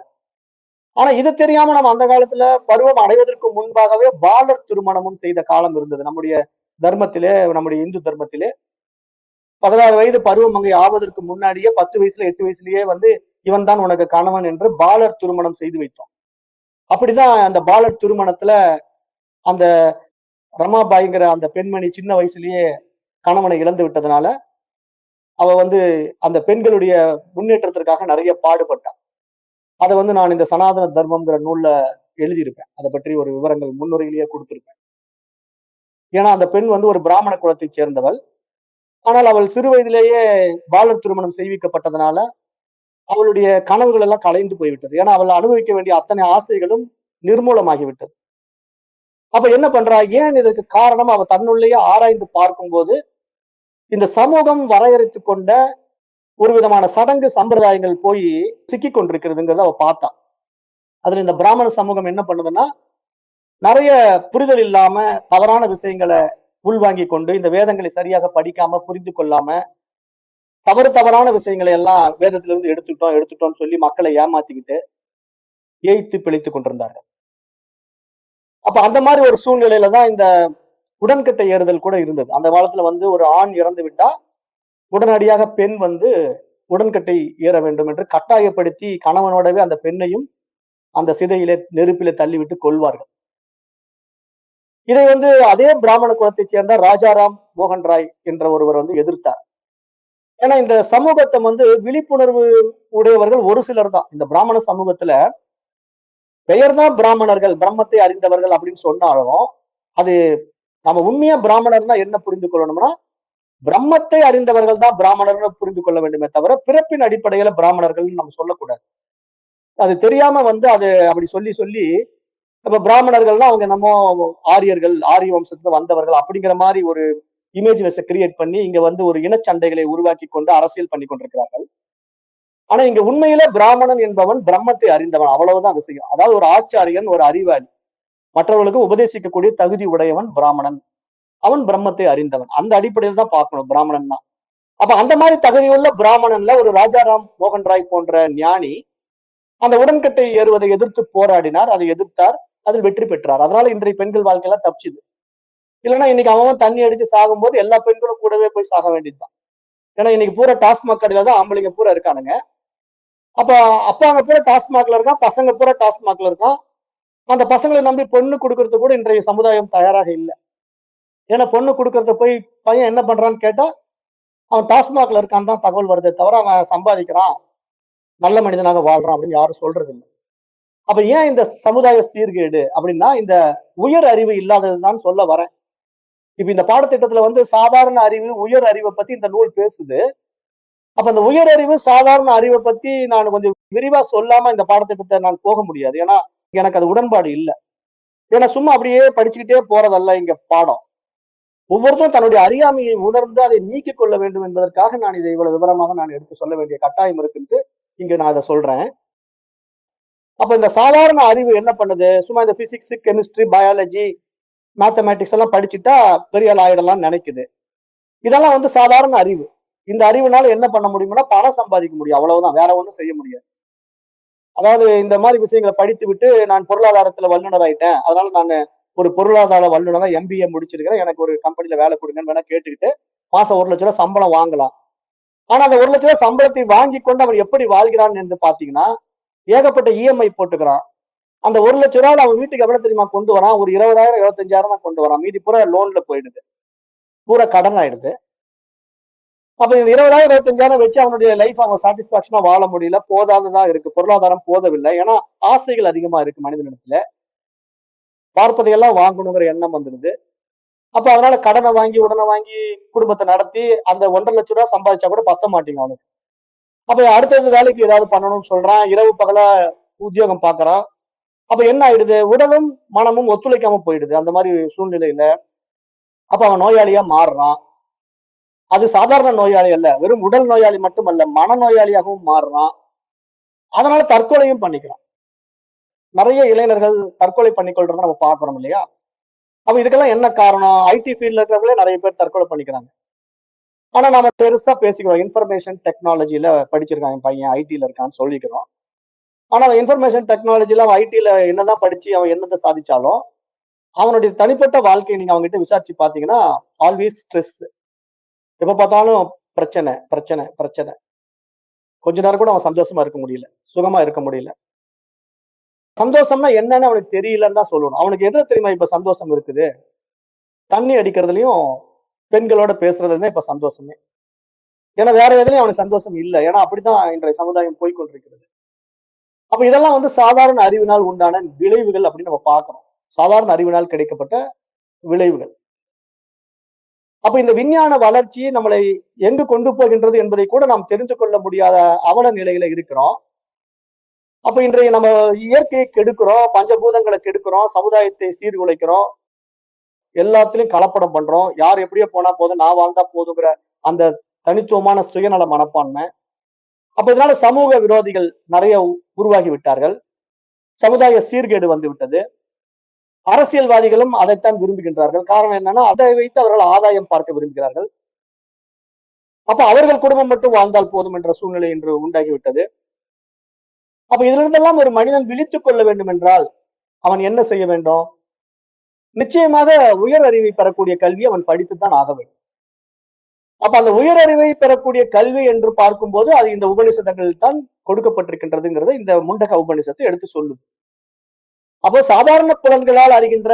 S1: ஆனா இது தெரியாம நம்ம அந்த காலத்துல பருவம் அடைவதற்கு முன்பாகவே பாலர் திருமணமும் செய்த காலம் இருந்தது. நம்முடைய தர்மத்திலே, நம்முடைய இந்து தர்மத்திலே 16 வயது பருவமங்கை ஆவதற்கு முன்னாடியே 10 வயசுல 8 வயசுலயே வந்து இவன் தான் உனக்கு கணவன் என்று பாலர் திருமணம் செய்து வைத்தோம். அப்படிதான் அந்த பாலர் திருமணத்துல அந்த ரமாபாய்ங்கிற அந்த பெண்மணி சின்ன வயசுலயே கணவனை இழந்து விட்டதுனால அவ வந்து அந்த பெண்களுடைய முன்னேற்றத்திற்காக நிறைய பாடுபட்டா. அதை வந்து நான் இந்த சனாதன தர்மம்ங்கிற நூல்ல எழுதியிருப்பேன். அதை பற்றி ஒரு விவரங்கள் முன்னுரையிலேயே கொடுத்திருப்பேன். ஏன்னா அந்த பெண் வந்து ஒரு பிராமண குலத்தைச் சேர்ந்தவள். ஆனால் அவள் சிறு வயதிலேயே பாலர் திருமணம் செய்விக்கப்பட்டதனால அவளுடைய கனவுகள் எல்லாம் கலைந்து போய்விட்டது. ஏன்னா அவள் அனுபவிக்க வேண்டிய அத்தனை ஆசைகளும் நிர்மூலமாகிவிட்டது. அப்ப என்ன பண்றா? ஏன் இதற்கு காரணம்? அவ தன்னுள்ளேயே ஆராய்ந்து பார்க்கும்போது இந்த சமூகம் வரையறுத்துக் கொண்ட ஒரு விதமான சடங்கு சம்பிரதாயங்கள் போய் சிக்கிக் கொண்டிருக்கிறதுங்கிறத அவ பார்த்தா. அதுல இந்த பிராமண சமூகம் என்ன பண்ணுதுன்னா, நிறைய புரிதல் இல்லாம தவறான விஷயங்களை உள்வாங்கி கொண்டு இந்த வேதங்களை சரியாக படிக்காம புரிந்து கொள்ளாம தவறான விஷயங்களை எல்லாம் வேதத்திலிருந்து எடுத்துட்டோம்னு சொல்லி மக்களை ஏமாத்திக்கிட்டு ஏய்த்து பிழைத்துக் கொண்டிருந்தார்கள். அப்ப அந்த மாதிரி ஒரு சூழ்நிலையில தான் இந்த உடன்கட்டை ஏறுதல் கூட இருந்தது. அந்த காலத்துல வந்து ஒரு ஆண் இறந்து விட்டா உடனடியாக பெண் வந்து உடன்கட்டை ஏற வேண்டும் என்று கட்டாயப்படுத்தி கணவனோடவே அந்த பெண்ணையும் அந்த சிதையிலே நெருப்பிலே தள்ளிவிட்டு கொள்வார்கள். இதை வந்து அதே பிராமண குலத்தைச் சேர்ந்த ராஜாராம் மோகன் ராய் என்ற ஒருவர் வந்து எதிர்த்தார். ஏன்னா இந்த சமூகத்தை வந்து விழிப்புணர்வு உடையவர்கள் ஒரு சிலர் தான். இந்த பிராமண சமூகத்துல பெயர் தான் பிராமணர்கள், பிரம்மத்தை அறிந்தவர்கள் அப்படின்னு சொன்னாலும் அது நம்ம உண்மையா பிராமணர்னா என்ன புரிந்து கொள்ளணும்னா, பிரம்மத்தை அறிந்தவர்கள் தான் பிராமணர்னு புரிந்து கொள்ள வேண்டுமே தவிர பிறப்பின் அடிப்படையில பிராமணர்கள் நம்ம சொல்லக்கூடாது. அது தெரியாம வந்து அது அப்படி சொல்லி சொல்லி இப்ப பிராமணர்கள்னா அவங்க நம்ம ஆரியர்கள், ஆரிய வம்சத்துல வந்தவர்கள் அப்படிங்கிற மாதிரி ஒரு இமேஜினஸை கிரியேட் பண்ணி இங்க வந்து ஒரு இனச்சண்டைகளை உருவாக்கி கொண்டு அரசியல் பண்ணி கொண்டிருக்கிறார்கள். ஆனா இங்க உண்மையிலே பிராமணன் என்பவன் பிரம்மத்தை அறிந்தவன், அவ்வளவுதான் விஷயம். அதாவது ஒரு ஆச்சாரியன், ஒரு அறிவாளி, மற்றவர்களுக்கு உபதேசிக்கக்கூடிய தகுதி உடையவன் பிராமணன். அவன் பிரம்மத்தை அறிந்தவன். அந்த அடிப்படையில் தான் பார்க்கணும் பிராமணன் தான். அப்ப அந்த மாதிரி தகுதியுள்ள பிராமணன்ல ஒரு ராஜாராம் மோகன் ராய் போன்ற ஞானி அந்த உடன்கட்டை ஏறுவதை எதிர்த்து போராடினார், அதை எதிர்த்தார், அதில் வெற்றி பெற்றார். அதனால இன்றைய பெண்கள் வாழ்க்கையெல்லாம் தப்பிச்சுது. இல்லைன்னா இன்னைக்கு அவன் தண்ணி அடிச்சு சாகும்போது எல்லா பெண்களும் கூடவே போய் சாக வேண்டியதுதான். ஏன்னா இன்னைக்கு பூரா டாஸ்மாக் கடையில தான் ஆம்பளைங்க பூரா இருக்கானுங்க. அப்ப அப்பாங்க பூரா டாஸ்மாக்ல இருக்கான், பசங்க பூரா டாஸ்மாக்ல இருக்கான். அந்த பசங்களை நம்பி பொண்ணு கொடுக்கறது கூட இன்றைய சமுதாயம் தயாராக இல்லை. ஏன்னா பொண்ணு கொடுக்கறத போய் பையன் என்ன பண்றான்னு கேட்டா அவன் டாஸ்மாக்ல இருக்கான்னு தான் தகவல் வருதே தவிர அவன் சம்பாதிக்கிறான், நல்ல மனிதனாக வாழ்றான் அப்படின்னு யாரும் சொல்றது இல்லை. அப்ப ஏன் இந்த சமுதாய சீர்கேடு அப்படின்னா இந்த உயர் அறிவு இல்லாததுதான் சொல்ல வரேன். இப்ப இந்த பாடத்திட்டத்துல வந்து சாதாரண அறிவு, உயர் அறிவை பத்தி இந்த நூல் பேசுது. அப்ப அந்த உயர் அறிவு, சாதாரண அறிவை பத்தி நான் கொஞ்சம் விரிவா சொல்லாம இந்த பாடத்திட்டத்தை நான் போக முடியாது. ஏன்னா எனக்கு அது உடன்பாடு இல்லை. ஏன்னா சும்மா அப்படியே படிச்சுக்கிட்டே போறதல்ல இங்க பாடம். ஒவ்வொருத்தரும் தன்னுடைய அறியாமையை உணர்ந்து அதை நீக்கிக் கொள்ள வேண்டும் என்பதற்காக நான் இதை இவ்வளவு விவரமாக நான் எடுத்து சொல்ல வேண்டிய கட்டாயம் இருக்குன்ட்டு இங்க நான் அதை சொல்றேன். அப்ப இந்த சாதாரண அறிவு என்ன பண்ணுது? சும்மா இந்த பிசிக்ஸ், கெமிஸ்ட்ரி, பயாலஜி, மேத்தமேட்டிக்ஸ் எல்லாம் படிச்சுட்டா பெரிய ஆள் ஆயிடலாம்னு நினைக்குது. இதெல்லாம் வந்து சாதாரண அறிவு. இந்த அறிவுனால என்ன பண்ண முடியும்னா பணம் சம்பாதிக்க முடியும், அவ்வளவுதான். வேற ஒண்ணும் செய்ய முடியாது. அதாவது இந்த மாதிரி விஷயங்களை படித்து விட்டு நான் பொருளாதாரத்துல வல்லுநர் ஆயிட்டேன், அதனால நான் ஒரு பொருளாதார வல்லுநரா எம்பிஏ முடிச்சிருக்கிறேன், எனக்கு ஒரு கம்பெனில வேலை கொடுங்கன்னு வேணா கேட்டுக்கிட்டு மாசம் 1,00,000 சம்பளம் வாங்கலாம். ஆனா அந்த 1,00,000 சம்பளத்தை வாங்கி கொண்டு அவன் எப்படி வாழ்கிறான் என்று பாத்தீங்கன்னா ஏகப்பட்ட இஎம்ஐ போட்டுக்கிறான். அந்த 1,00,000 அவன் வீட்டுக்கு எவ்வளவு தெரியுமா கொண்டு வரான்? ஒரு 20,000 25,000 தான் கொண்டு வரான். மீதி பூரா லோன்ல போயிடுது, பூரா கடன் ஆயிடுது. அப்ப இந்த 20,000 25,000 வச்சு அவனுடைய லைஃப் அவன் சாட்டிஸ்பாக்சனா வாழ முடியல, போதாததா இருக்கு, பொருளாதாரம் போதவில்லை. ஏன்னா ஆசைகள் அதிகமா இருக்கு மனிதனிடத்துல, பார்ப்பதையெல்லாம் வாங்கணுங்கிற எண்ணம் வந்துடுது. அப்ப அதனால கடனை வாங்கி உடனே வாங்கி குடும்பத்தை நடத்தி அந்த 1,50,000 சம்பாதிச்சா கூட பத்த மாட்டேங்க அவனுக்கு. அப்ப அடுத்தது வேலைக்கு ஏதாவது பண்ணணும்னு சொல்றான், இரவு பகலா உத்தியோகம் பாக்குறான். அப்ப என்ன ஆயிடுது? உடலும் மனமும் ஒத்துழைக்காம போயிடுது அந்த மாதிரி சூழ்நிலையில. அப்ப அவன் நோயாளியா மாறுறான். அது சாதாரண நோயாளி அல்ல, வெறும் உடல் நோயாளி மட்டுமல்ல, மன நோயாளியாகவும் மாறுறான். அதனால தற்கொலையும் பண்ணிக்கிறான். நிறைய இளைஞர்கள் தற்கொலை பண்ணிக்கொள்றத நம்ம பாக்குறோம் இல்லையா? அப்ப இதுக்கெல்லாம் என்ன காரணம்? ஐடி ஃபீல்ட்ல இருக்கிறவங்களே நிறைய பேர் தற்கொலை பண்ணிக்கிறாங்க. ஆனா நம்ம பெருசா பேசிக்கிறோம், இன்ஃபர்மேஷன் டெக்னாலஜில படிச்சிருக்கான் என் பையன், ஐடில இருக்கான்னு சொல்லிக்கிறோம். ஆனா இன்ஃபர்மேஷன் டெக்னாலஜில அவன் ஐடில என்னதான் படிச்சு அவன் என்னத்தை சாதிச்சாலும் அவனுடைய தனிப்பட்ட வாழ்க்கையை நீங்க அவங்ககிட்ட விசாரிச்சு பார்த்தீங்கன்னா, ஆல்வேஸ் ஸ்ட்ரெஸ். எப்ப பார்த்தாலும் பிரச்சனை, பிரச்சனை, பிரச்சனை. கொஞ்ச நேரம் கூட அவன் சந்தோஷமா இருக்க முடியல. சுகமா இருக்க முடியல. சந்தோஷம்னா என்னன்னு அவனுக்கு தெரியலன்னு தான் சொல்லணும். அவனுக்கு எதுல தெரியுமா இப்ப சந்தோஷம் இருக்குது? தண்ணி அடிக்கிறதுலயும், பெண்களோட பேசுறதுல தான் இப்ப சந்தோஷமே. ஏன்னா வேற எதுலயும் அவனுக்கு சந்தோஷம் இல்ல. ஏன்னா அப்படித்தான் இன்றைய சமுதாயம் போய்க் கொண்டிருக்கிறது. அப்ப இதெல்லாம் வந்து சாதாரண அறிவினால் உண்டான விளைவுகள் அப்படின்னு நம்ம பார்க்கிறோம். சாதாரண அறிவினால் கிடைக்கப்பட்ட விளைவுகள். அப்ப இந்த விஞ்ஞான வளர்ச்சி நம்மளை எங்கு கொண்டு போகின்றது என்பதை கூட நாம் தெரிந்து கொள்ள முடியாத அவல நிலையில இருக்கிறோம். அப்ப இன்றைய நம்ம இயற்கையை கெடுக்கிறோம், பஞ்சபூதங்களை கெடுக்கிறோம், சமுதாயத்தை சீர்குலைக்கிறோம், எல்லாத்துலயும் கலப்படம் பண்றோம். யார் எப்படியோ போனா போதும், நான் வாழ்ந்தா போதுங்கிற அந்த தனித்துவமான சுயநல மனப்பான்மை. அப்ப இதனால சமூக விரோதிகள் நிறைய உருவாகி விட்டார்கள். சமுதாய சீர்கேடு வந்து விட்டது. அரசியல்வாதிகளும் அதைத்தான் விரும்புகின்றார்கள். காரணம் என்னன்னா, அதை வைத்து அவர்கள் ஆதாயம் பார்க்க விரும்புகிறார்கள். அப்ப அவர்கள் குடும்பம் மட்டும் வாழ்ந்தால் போதும் என்ற சூழ்நிலை இன்று உண்டாகிவிட்டது. அப்ப இதிலிருந்தெல்லாம் ஒரு மனிதன் விழித்துக் கொள்ள வேண்டும் என்றால், அவன் என்ன செய்ய வேண்டும்? நிச்சயமாக உயர் அறிவை பெறக்கூடிய கல்வி அவன் படித்துத்தான் ஆக வேண்டும். அப்ப அந்த உயர் அறிவை பெறக்கூடிய கல்வி என்று பார்க்கும்போது, அது இந்த உபநிஷதங்களில் தான் கொடுக்கப்பட்டிருக்கின்றதுங்கிறத இந்த முண்டக உபநிஷத்து எடுத்து சொல்லுது. அப்போ சாதாரண புலன்களால் அறிகின்ற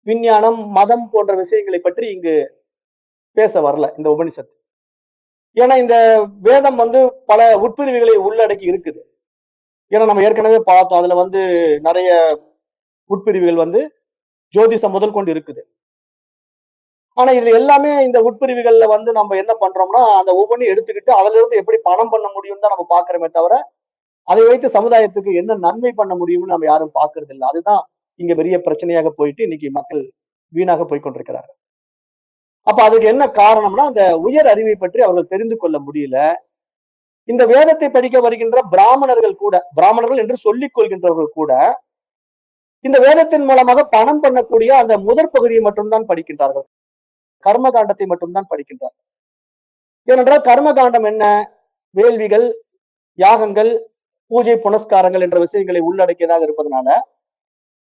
S1: விஞ்ஞானம், மதம் போன்ற விஷயங்களை பற்றி இங்கு பேச வரல இந்த உபனிஷத்து. ஏன்னா இந்த வேதம் வந்து பல உட்பிரிவுகளை உள்ளடக்கி இருக்குது. ஏன்னா நம்ம ஏற்கனவே பார்த்தோம். அதுல வந்து நிறைய உட்பிரிவுகள் வந்து ஜோதிஷம் முதல் கொண்டு இருக்குது. ஆனா இதுல எல்லாமே இந்த உட்பிரிவுகள்ல வந்து நம்ம என்ன பண்றோம்னா, அந்த ஒவ்வொன்றையும் எடுத்துக்கிட்டு அதுல இருந்து எப்படி பணம் பண்ண முடியும்னு தான் நம்ம பார்க்கிறோமே தவிர, அதை வைத்து சமுதாயத்துக்கு என்ன நன்மை பண்ண முடியும்னு நம்ம யாரும் பார்க்கிறது இல்ல. அதுதான் இங்க பெரிய பிரச்சனையாக போயிட்டு இன்னைக்கு மக்கள் வீணாக போய் கொண்டிருக்கிறார்கள். அப்ப அதுக்கு என்ன காரணம்னா, அந்த உயர் அறிவை பற்றி அவர்கள் தெரிந்து கொள்ள முடியல. இந்த வேதத்தை படிக்க வருகின்ற பிராமணர்கள் கூட, பிராமணர்கள் என்று சொல்லிக் கொள்கின்றவர்கள் கூட, இந்த வேதத்தின் மூலமாக பணம் பண்ணக்கூடிய அந்த முதற் பகுதியை மட்டும்தான் படிக்கின்றார்கள். கர்ம காண்டத்தை மட்டும்தான் படிக்கின்றார்கள். ஏனென்றால் கர்ம காண்டம் என்ன? வேள்விகள், யாகங்கள், பூஜை புனஸ்காரங்கள் என்ற விஷயங்களை உள்ளடக்கியதாக இருப்பதனால,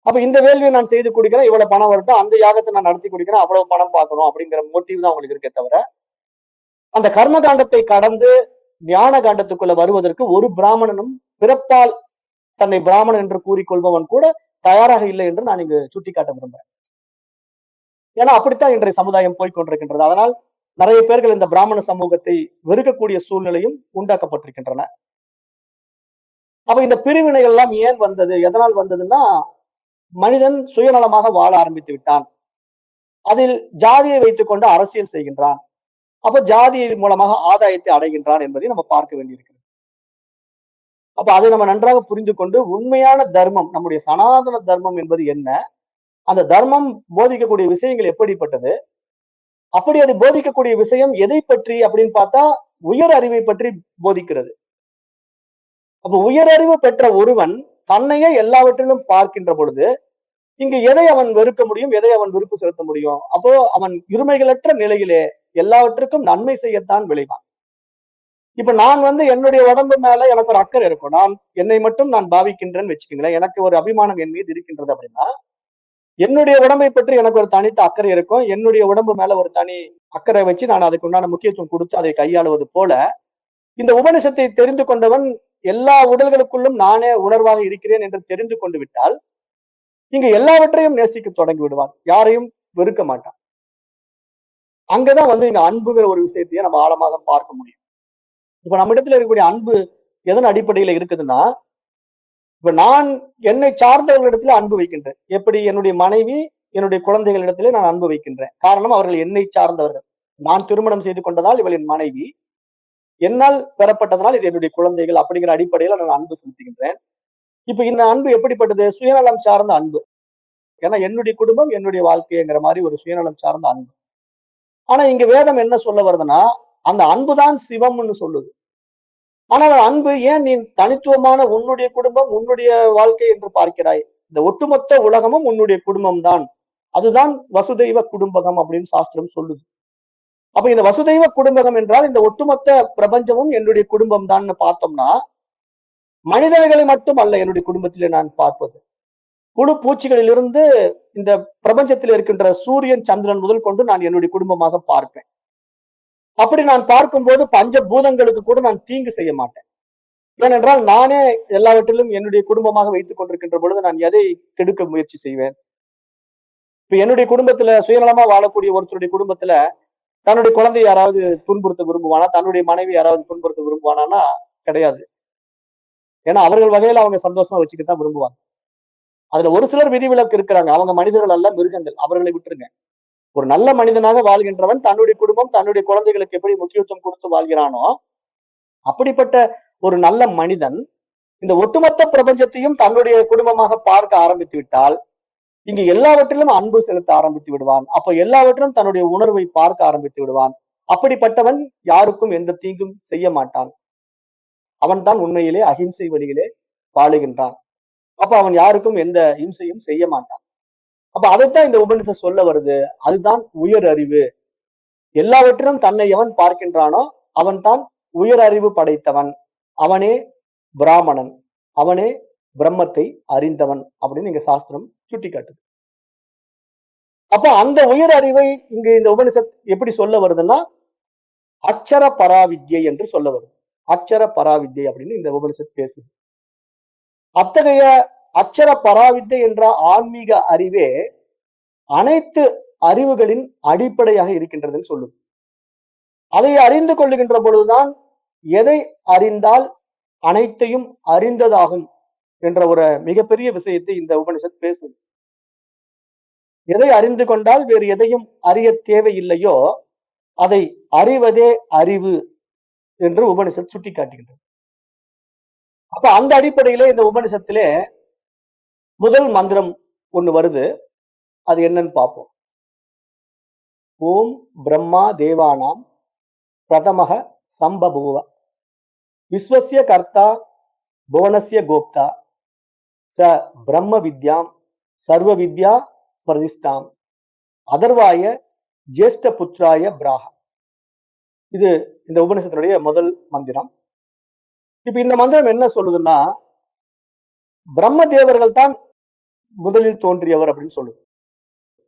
S1: அப்ப இந்த வேள்வியை நான் செய்து கொடுக்கிறேன், இவ்வளவு பணம் வரட்டும், அந்த யாகத்தை நான் நடத்தி கொடுக்கிறேன், அவ்வளவு பணம் பார்க்கணும் அப்படிங்கிற மோட்டிவ் தான் உங்களுக்கு இருக்கே தவிர, அந்த கர்ம காண்டத்தை கடந்து ஞான காண்டத்துக்குள்ள வருவதற்கு ஒரு பிராமணனும் பிறப்பால் தன்னை பிராமணன் என்று கூறிக்கொள்பவன் கூட தயாராக இல்லை என்று நான் இங்கு சுட்டிக்காட்ட விரும்புறேன். ஏன்னா அப்படித்தான் இன்றைய சமுதாயம் போய்கொண்டிருக்கின்றது. அதனால் நிறைய பேர்கள் இந்த பிராமண சமூகத்தை வெறுக்கக்கூடிய சூழ்நிலையும் உண்டாக்கப்பட்டிருக்கின்றன. அப்ப இந்த பிரிவினைகள் எல்லாம் ஏன் வந்தது? எதனால் வந்ததுன்னா, மனிதன் சுயநலமாக வாழ ஆரம்பித்து விட்டான். அதில் ஜாதியை வைத்துக் கொண்டு அரசியல் செய்கின்றான். அப்ப ஜாதி மூலமாக ஆதாயத்தை அடைகின்றான் என்பதை நம்ம பார்க்க வேண்டியிருக்கிறது. அப்ப அதை நம்ம நன்றாக புரிந்து கொண்டு உண்மையான தர்மம், நம்முடைய சனாதன தர்மம் என்பது என்ன? அந்த தர்மம் போதிக்கக்கூடிய விஷயங்கள் எப்படிப்பட்டது? அப்படி அது போதிக்கக்கூடிய விஷயம் எதை பற்றி அப்படின்னு பார்த்தா, உயர் அறிவை பற்றி போதிக்கிறது. அப்ப உயர் அறிவு பெற்ற ஒருவன் தன்னையே எல்லாவற்றிலும் பார்க்கின்ற பொழுது, இங்கு எதை அவன் வெறுக்க முடியும்? எதை அவன் விருப்பு செலுத்த முடியும்? அப்போ அவன் இருமைகளற்ற நிலையிலே எல்லாவற்றுக்கும் நன்மை செய்யத்தான் விளைவான். இப்ப நான் வந்து என்னுடைய உடம்பு மேல எனக்கு ஒரு அக்கறை இருக்கும். என்னை மட்டும் நான் பாவிக்கின்றேன்னு வச்சுக்கோங்களேன். எனக்கு ஒரு அபிமானம் என் மீது இருக்கின்றது அப்படின்னா, என்னுடைய உடம்பை பற்றி எனக்கு ஒரு தனித்த அக்கறை இருக்கும். என்னுடைய உடம்பு மேல ஒரு தனி அக்கறை வச்சு நான் அதுக்கு உண்டான முக்கியத்துவம் கொடுத்து அதை கையாளுவது போல, இந்த உபனிஷத்தை தெரிந்து கொண்டவன் எல்லா உடல்களுக்குள்ளும் நானே உணர்வாக இருக்கிறேன் என்று தெரிந்து கொண்டு விட்டால், இங்கு எல்லாவற்றையும் நேசிக்க தொடங்கி விடுவான். யாரையும் வெறுக்க மாட்டான். அங்கதான் வந்து இங்க அன்புங்கிற ஒரு விஷயத்தையே நம்ம ஆழமாக பார்க்க முடியும். இப்ப நம்ம இடத்துல இருக்கக்கூடிய அன்பு எதன் அடிப்படையில இருக்குதுன்னா, இப்ப நான் என்னை சார்ந்தவர்களிடத்துல அன்பு வைக்கின்றேன். எப்படி? என்னுடைய மனைவி, என்னுடைய குழந்தைகளிடத்திலே நான் அன்பு வைக்கின்றேன். காரணம் அவர்கள் என்னை சார்ந்தவர்கள். நான் திருமணம் செய்து கொண்டதால் இவள் என் மனைவி. என்னால் பெறப்பட்டதனால் இது என்னுடைய குழந்தைகள் அப்படிங்கிற அடிப்படையில நான் அன்பு செலுத்துகின்றேன். இப்ப இந்த அன்பு எப்படிப்பட்டது? சுயநலம் சார்ந்த அன்பு. ஏன்னா என்னுடைய குடும்பம், என்னுடைய வாழ்க்கைங்கிற மாதிரி ஒரு சுயநலம் சார்ந்த அன்பு. ஆனா இங்க வேதம் என்ன சொல்ல வருதுன்னா, அந்த அன்புதான் சிவம்னு சொல்லுது. ஆனால் அன்பு ஏன் நீ தனித்துவமான உன்னுடைய குடும்பம், உன்னுடைய வாழ்க்கை என்று பார்க்கிறாய்? இந்த ஒட்டுமொத்த உலகமும் உன்னுடைய குடும்பம் தான். அதுதான் வசுதெய்வ குடும்பகம் அப்படின்னு சாஸ்திரம் சொல்லுது. அப்ப இந்த வசுதெய்வ குடும்பகம் என்றால் இந்த ஒட்டுமொத்த பிரபஞ்சமும் என்னுடைய குடும்பம் தான் பார்த்தோம்னா, மனிதர்களை மட்டும் அல்ல என்னுடைய குடும்பத்திலே நான் பார்ப்பது. புழு பூச்சிகளிலிருந்து இந்த பிரபஞ்சத்தில் இருக்கின்ற சூரியன் சந்திரன் முதல் கொண்டு நான் என்னுடைய குடும்பமாக பார்ப்பேன். அப்படி நான் பார்க்கும்போது பஞ்ச பூதங்களுக்கு கூட நான் தீங்கு செய்ய மாட்டேன். ஏனென்றால் நானே எல்லாவற்றிலும் என்னுடைய குடும்பமாக வைத்துக் கொண்டிருக்கின்ற பொழுது நான் எதை கெடுக்க முயற்சி செய்வேன்? இப்ப என்னுடைய குடும்பத்துல சுயநலமா வாழக்கூடிய ஒருத்தருடைய குடும்பத்துல தன்னுடைய குழந்தை யாராவது துன்புறுத்த விரும்புவானா? தன்னுடைய மனைவி யாராவது துன்புறுத்த விரும்புவானா? கிடையாது. ஏன்னா அவர்கள் வகையில அவங்க சந்தோஷமா வச்சுக்கத்தான் விரும்புவாங்க. அதுல ஒரு சிலர் விதிவிலக்கு இருக்கிறாங்க. அவங்க மனிதர்கள் அல்ல, மிருகங்கள். அவர்களை விட்டுருங்க. ஒரு நல்ல மனிதனாக வாழ்கின்றவன் தன்னுடைய குடும்பம், தன்னுடைய குழந்தைகளுக்கு எப்படி முக்கியத்துவம் கொடுத்து வாழ்கிறானோ, அப்படிப்பட்ட ஒரு நல்ல மனிதன் இந்த ஒட்டுமொத்த பிரபஞ்சத்தையும் தன்னுடைய குடும்பமாக பார்க்க ஆரம்பித்து விட்டால், இங்கு எல்லாவற்றிலும் அன்பு செலுத்த ஆரம்பித்து விடுவான். அப்ப எல்லாவற்றிலும் தன்னுடைய உணர்வை பார்க்க ஆரம்பித்து விடுவான். அப்படிப்பட்டவன் யாருக்கும் எந்த தீங்கும் செய்ய மாட்டான். அவன் தான் உண்மையிலே அகிம்சை வழியிலே வாழுகின்றான். அப்ப அவன் யாருக்கும் எந்த இம்சையும் செய்ய மாட்டான். அப்ப அதைத்தான் இந்த உபநிஷத் சொல்ல வருது. அதுதான் உயர் அறிவு. எல்லாவற்றிலும் தன்னை எவன் பார்க்கின்றானோ அவன் தான் உயர் அறிவு படைத்தவன். அவனே பிராமணன். அவனே பிரம்மத்தை அறிந்தவன் அப்படின்னு இங்க சாஸ்திரம் சுட்டிக்காட்டுது. அப்ப அந்த உயர் அறிவை இங்கு இந்த உபனிஷத் எப்படி சொல்ல வருதுன்னா அக்ஷர பராவித்யை என்று சொல்ல வருது. அக்ஷர பராவித்யை அப்படின்னு இந்த உபனிஷத் பேசுது. அத்தகைய அக்ஷர பராவித்யை என்ற ஆன்மீக அறிவே அனைத்து அறிவுகளின் அடிப்படையாக இருக்கின்றதுன்னு சொல்லுது. அதை அறிந்து கொள்ளுகின்ற பொழுதுதான் எதை அறிந்தால் அனைத்தையும் அறிந்ததாகும் என்ற ஒரு மிகப்பெரிய விஷயத்தை இந்த உபனிஷத் பேசுது. எதை அறிந்து கொண்டால் வேறு எதையும் அறிய தேவையில்லையோ அதை அறிவதே அறிவு என்று உபனிஷத் சுட்டி காட்டுகின்றது. அப்ப அந்த அடிப்படையிலே இந்த உபனிஷத்திலே முதல் மந்திரம் ஒண்ணு வருது. அது என்னன்னு பார்ப்போம். ஓம் பிரம்மா தேவானாம் பிரதமக சம்பபூவ விஸ்வஸ்ய கர்த்தா புவனஸ்ய கோப்தா ச பிரம்ம வித்யாம் சர்வ வித்யா பிரதிஷ்டாம் அதர்வாய ஜேஷ்ட புத்திராய பிராக. இது இந்த உபனிஷத்தினுடைய முதல் மந்திரம். இப்ப இந்த மந்திரம் என்ன சொல்லுதுன்னா பிரம்ம தேவர்கள் தான் முதலில் தோன்றியவர் அப்படின்னு சொல்லுது.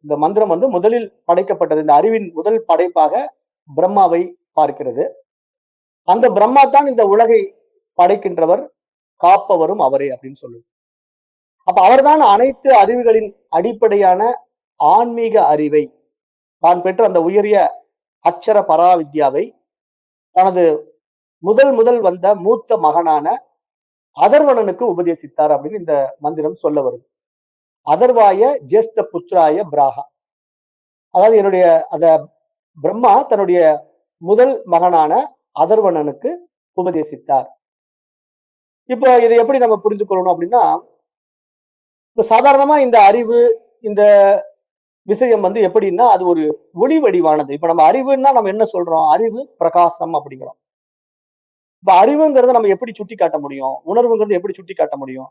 S1: இந்த மந்திரம் முதலில் படைக்கப்பட்டது. இந்த அறிவின் முதல் படைப்பாக பிரம்மாவை பார்க்கிறது. அந்த பிரம்மா தான் இந்த உலகை படைக்கின்றவர், காப்பவரும் அவரே அப்படின்னு சொல்லுது. அப்ப அவர்தான் அனைத்து அறிவுகளின் அடிப்படையான ஆன்மீக அறிவை தான் பெற்ற அந்த உயரிய அக்ஷர பராவித்யாவை தனது முதல் வந்த மூத்த மகனான அதர்வணனுக்கு உபதேசித்தார் அப்படின்னு இந்த மந்திரம் சொல்ல வருது. அதர்வாய ஜேஷ்ட புத்திராய பிராகா. அதாவது என்னுடைய அந்த பிரம்மா தன்னுடைய முதல் மகனான அதர்வணனுக்கு உபதேசித்தார். இப்ப இதை எப்படி நம்ம புரிந்து கொள்ளணும் அப்படின்னா, இப்ப சாதாரணமா இந்த அறிவு, இந்த விஷயம் எப்படின்னா அது ஒரு ஒளி வடிவானது. இப்ப நம்ம அறிவுன்னா நம்ம என்ன சொல்றோம்? அறிவு பிரகாசம் அப்படிங்கிறோம். இப்ப அறிவுங்கிறத நம்ம எப்படி சுட்டி காட்ட முடியும்? உணர்வுங்கிறது எப்படி சுட்டி காட்ட முடியும்?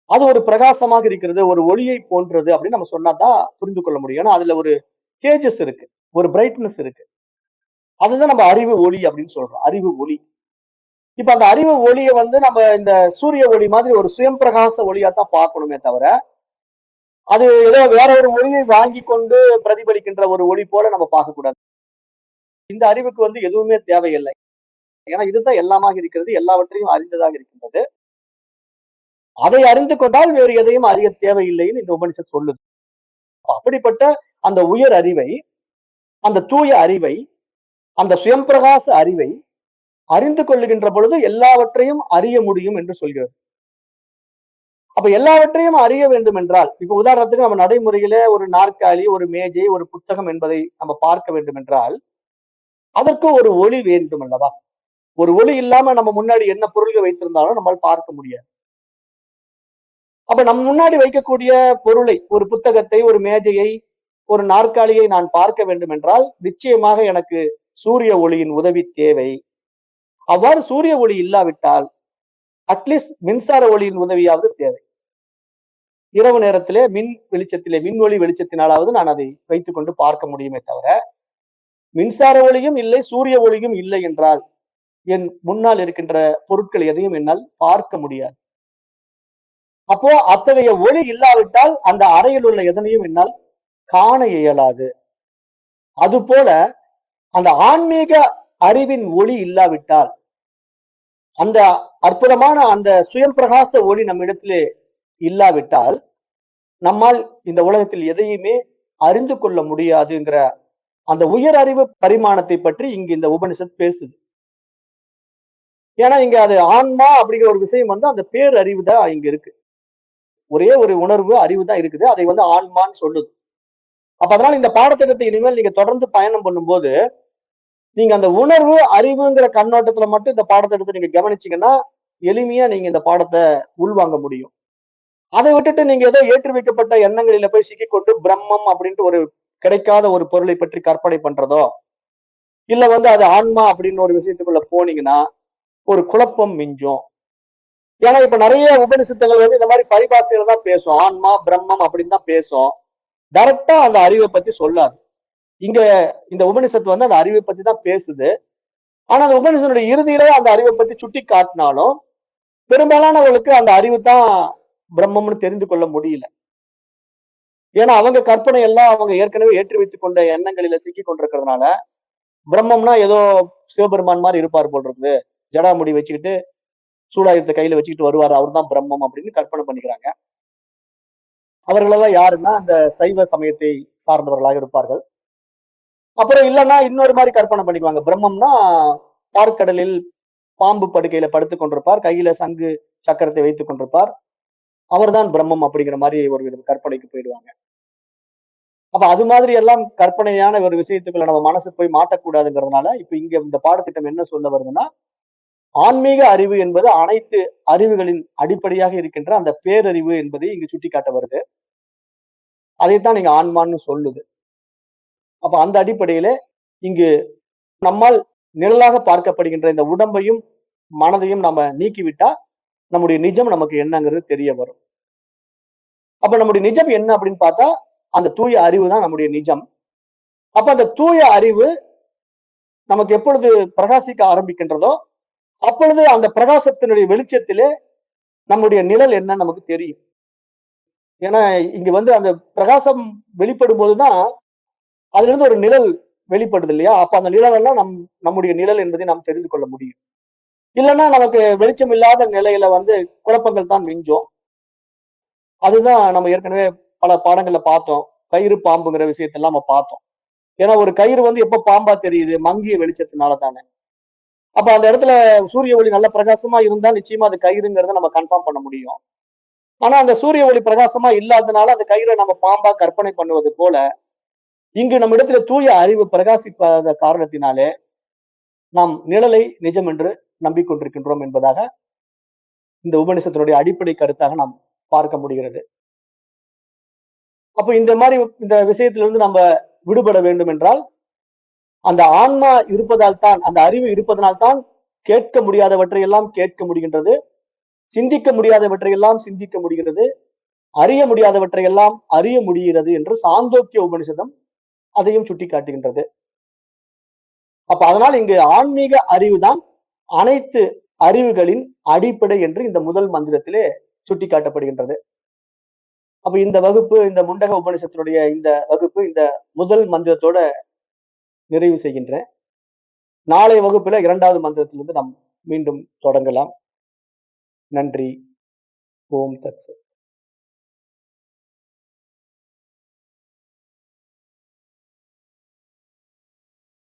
S1: அது ஒரு பிரகாசமாக இருக்கிறது, ஒரு ஒளியை போன்றது அப்படின்னு நம்ம சொன்னாதான் புரிந்து கொள்ள முடியும். ஏன்னா அதுல ஒரு தேஜஸ் இருக்கு, ஒரு பிரைட்னஸ் இருக்கு. அதுதான் நம்ம அறிவு ஒளி அப்படின்னு சொல்றோம். அறிவு ஒளி. இப்ப அந்த அறிவு ஒளியை நம்ம இந்த சூரிய ஒளி மாதிரி ஒரு சுயம் பிரகாச ஒளியா தான் பார்க்கணுமே தவிர, அது ஏதோ வேற ஒரு ஒளியை வாங்கி கொண்டு பிரதிபலிக்கின்ற ஒரு ஒளி போல நம்ம பார்க்க கூடாது. இந்த அறிவுக்கு எதுவுமே தேவையில்லை. ஏன்னா இதுதான் எல்லாமாக இருக்கிறது, எல்லாவற்றையும் அறிந்ததாக இருக்கின்றது. அதை அறிந்து கொண்டால் வேறு எதையும் அறிய தேவையில்லைன்னு இந்த உபனிஷத் சொல்லுது. அப்படிப்பட்ட அந்த உயர் அறிவை, அந்த தூய அறிவை, அந்த சுயம் பிரகாச அறிவை அறிந்து கொள்ளுகின்ற பொழுது எல்லாவற்றையும் அறிய முடியும் என்று சொல்கிறது. அப்ப எல்லாவற்றையும் அறிய வேண்டும் என்றால், இப்ப உதாரணத்துக்கு நம்ம நடைமுறையில ஒரு நாற்காலி, ஒரு மேஜை, ஒரு புத்தகம் என்பதை நம்ம பார்க்க வேண்டும் என்றால் அதற்கு ஒரு ஒளி வேண்டும் அல்லவா? ஒரு ஒளி இல்லாம நம்ம முன்னாடி என்ன பொருள்கள் வைத்திருந்தாலும் நம்மால் பார்க்க முடியாது. அப்ப நம்ம முன்னாடி வைக்கக்கூடிய பொருளை, ஒரு புத்தகத்தை, ஒரு மேஜையை, ஒரு நாற்காலியை நான் பார்க்க வேண்டும் என்றால் நிச்சயமாக எனக்கு சூரிய ஒளியின் உதவி தேவை. அவ்வாறு சூரிய ஒளி இல்லாவிட்டால் அட்லீஸ்ட் மின்சார ஒளியின் உதவியாவது தேவை. இரவு நேரத்திலே மின் வெளிச்சத்திலே, மின்ஒளி வெளிச்சத்தினாலாவது நான் அதை வைத்துக் கொண்டு பார்க்க முடியுமே தவிர, மின்சார ஒளியும் இல்லை, சூரிய ஒளியும் இல்லை என்றால் என் முன்னால் இருக்கின்ற பொருட்கள் எதையும் என்னால் பார்க்க முடியாது. அப்போ அத்தகைய ஒளி இல்லாவிட்டால் அந்த அறையில் உள்ள எதனையும் என்னால் காண இயலாது. அதுபோல அந்த ஆன்மீக அறிவின் ஒளி இல்லாவிட்டால், அந்த அற்புதமான அந்த சுயம் பிரகாச ஒளி நம்மிடத்திலே இல்லாவிட்டால், நம்மால் இந்த உலகத்தில் எதையுமே அறிந்து கொள்ள முடியாதுங்கிற அந்த உயர் அறிவு பரிமாணத்தை பற்றி இங்கு இந்த உபனிஷத் பேசுது. ஏன்னா இங்க அது ஆன்மா அப்படிங்கிற ஒரு விஷயம் வந்து அந்த பேர் அறிவு தான் இங்க இருக்கு. ஒரே ஒரு உணர்வு அறிவு தான் இருக்குது. அதை வந்து ஆன்மான்னு சொல்லுது. அப்ப அதனால இந்த பாடத்திட்டத்தை இனிமேல் நீங்க தொடர்ந்து பயணம் பண்ணும்போது, நீங்க அந்த உணர்வு அறிவுங்கிற கண்ணோட்டத்துல மட்டும் இந்த பாடத்திட்டத்தை நீங்க கவனிச்சீங்கன்னா, எளிமையா நீங்க இந்த பாடத்தை உள்வாங்க முடியும். அதை விட்டுட்டு நீங்க ஏதோ ஏற்றி வைக்கப்பட்ட எண்ணங்களில போய் சிக்கிக்கொண்டு பிரம்மம் அப்படின்ட்டு ஒரு கிடைக்காத ஒரு பொருளை பற்றி கற்பனை பண்றதோ, இல்ல வந்து அது ஆன்மா அப்படின்னு ஒரு விஷயத்துக்குள்ள போனீங்கன்னா, ஒரு குழப்பம் மிஞ்சும். ஏன்னா இப்ப நிறைய உபனிஷத்துகள் வந்து இந்த மாதிரி பரிபாஷையில தான் பேசும். ஆன்மா, பிரம்மம் அப்படின்னு தான் பேசும். டைரக்டா அந்த அறிவை பத்தி சொல்லாது. இங்க இந்த உபனிஷத்து வந்து அந்த அறிவை பத்தி தான் பேசுது. ஆனா அந்த உபனிஷத்துடைய இறுதியில அந்த அறிவை பத்தி சுட்டி காட்டினாலும், பெரும்பாலானவர்களுக்கு அந்த அறிவு தான் பிரம்மம்னு தெரிந்து கொள்ள முடியல. ஏன்னா அவங்க கற்பனை எல்லாம் அவங்க ஏற்கனவே ஏற்றி வைத்துக் கொண்ட எண்ணங்களில சிக்கி கொண்டிருக்கிறதுனால, பிரம்மம்னா ஏதோ சிவபெருமான் மாதிரி இருப்பார் போல் இருக்குது. ஜடாமுடி வச்சுக்கிட்டு, சூலாயுதத்தை கையில வச்சுக்கிட்டு வருவாரு. அவர்தான் பிரம்மம் அப்படின்னு கற்பனை பண்ணிக்கிறாங்க. அவர்களெல்லாம் யாருன்னா அந்த சைவ சமயத்தை சார்ந்தவர்களாக இருப்பார்கள். அப்புறம் இல்லைன்னா இன்னொரு மாதிரி கற்பனை பண்ணிக்குவாங்க. பிரம்மம்னா பார்க்கடலில் பாம்பு படுக்கையில படுத்துக் கொண்டிருப்பார். கையில சங்கு சக்கரத்தை வைத்துக் கொண்டிருப்பார். அவர்தான் பிரம்மம் அப்படிங்கிற மாதிரி ஒரு வித கற்பனைக்கு போயிடுவாங்க. அப்ப அது மாதிரி எல்லாம் கற்பனையான ஒரு விஷயத்துக்குள்ள நம்ம மனசு போய் மாட்டக்கூடாதுங்கிறதுனால, இப்ப இங்க இந்த பாடத்திட்டம் என்ன சொல்ல வருதுன்னா, ஆன்மீக அறிவு என்பது அனைத்து அறிவுகளின் அடிப்படையாக இருக்கின்ற அந்த பேரறிவு என்பதை இங்கு சுட்டிக்காட்ட வருது. அதைத்தான் நீங்க ஆன்மான்னு சொல்லுது. அப்ப அந்த அடிப்படையில இங்கு நம்மால் நிழலாக பார்க்கப்படுகின்ற இந்த உடம்பையும், மனதையும் நம்ம நீக்கிவிட்டா, நம்முடைய நிஜம் நமக்கு என்னங்கிறது தெரிய வரும். அப்ப நம்முடைய நிஜம் என்ன அப்படின்னு பார்த்தா, அந்த தூய அறிவு தான் நம்முடைய நிஜம். அப்ப அந்த தூய அறிவு நமக்கு எப்பொழுது பிரகாசிக்க ஆரம்பிக்கின்றதோ, அப்பொழுது அந்த பிரகாசத்தினுடைய வெளிச்சத்திலே நம்முடைய நிழல் என்னன்னு நமக்கு தெரியும். ஏன்னா, இங்க வந்து அந்த பிரகாசம் வெளிப்படும் போதுதான், அதிலிருந்து ஒரு நிழல் வெளிப்படுது இல்லையா? அப்ப அந்த நிழல் எல்லாம் நம்முடைய நிழல் என்பதை நாம் தெரிந்து கொள்ள முடியும். இல்லன்னா நமக்கு வெளிச்சம் இல்லாத நிலையில வந்து குழப்பங்கள் தான் மிஞ்சும். அதுதான் நம்ம ஏற்கனவே பல பாடங்கள்ல பார்த்தோம். கயிறு, பாம்புங்கிற விஷயத்தெல்லாம் நம்ம பார்த்தோம். ஏன்னா ஒரு கயிறு வந்து எப்ப பாம்பா தெரியுது? மங்கிய வெளிச்சத்தினால தானே. அப்ப அந்த இடத்துல சூரிய ஒளி நல்ல பிரகாசமா இருந்தா நிச்சயமா அது கயிறுங்கிறத நம்ம கன்ஃபார்ம் பண்ண முடியும். ஆனா அந்த சூரிய ஒளி பிரகாசமா இல்லாதனால அந்த கயிறை நம்ம பாம்பா கற்பனை பண்ணுவது போல, இங்கு நம்மிடத்துல தூய அறிவு பிரகாசிக்காத காரணத்தினாலே, நாம் நிழலை நிஜம் என்று நம்பிக்கொண்டிருக்கின்றோம் என்பதாக இந்த உபநிஷத்தினுடைய அடிப்படை கருத்தாக நாம் பார்க்க முடிகிறது. அப்ப இந்த மாதிரி இந்த விஷயத்திலிருந்து நம்ம விடுபட வேண்டும் என்றால், அந்த ஆன்மா இருப்பதால் தான், அந்த அறிவு இருப்பதனால் தான் கேட்க முடியாதவற்றை எல்லாம் கேட்க முடிகின்றது. சிந்திக்க முடியாதவற்றை எல்லாம் சிந்திக்க முடிகிறது. அறிய முடியாதவற்றை எல்லாம் அறிய முடிகிறது என்று சாந்தோக்கிய உபனிஷதம் அதையும் சுட்டிக்காட்டுகின்றது. அப்ப அதனால் இங்கு ஆன்மீக அறிவுதான் அனைத்து அறிவுகளின் அடிப்படை என்று இந்த முதல் மந்திரத்திலே சுட்டிக்காட்டப்படுகின்றது. அப்ப இந்த வகுப்பு, இந்த முண்டக உபநிஷத்தினுடைய இந்த வகுப்பு, இந்த முதல் மந்திரத்தோட நிறைவு செய்கின்றேன். நாளைய வகுப்புல 2வது மந்திரத்திலிருந்து நாம் மீண்டும் தொடங்கலாம். நன்றி. ஓம் தத் சத்.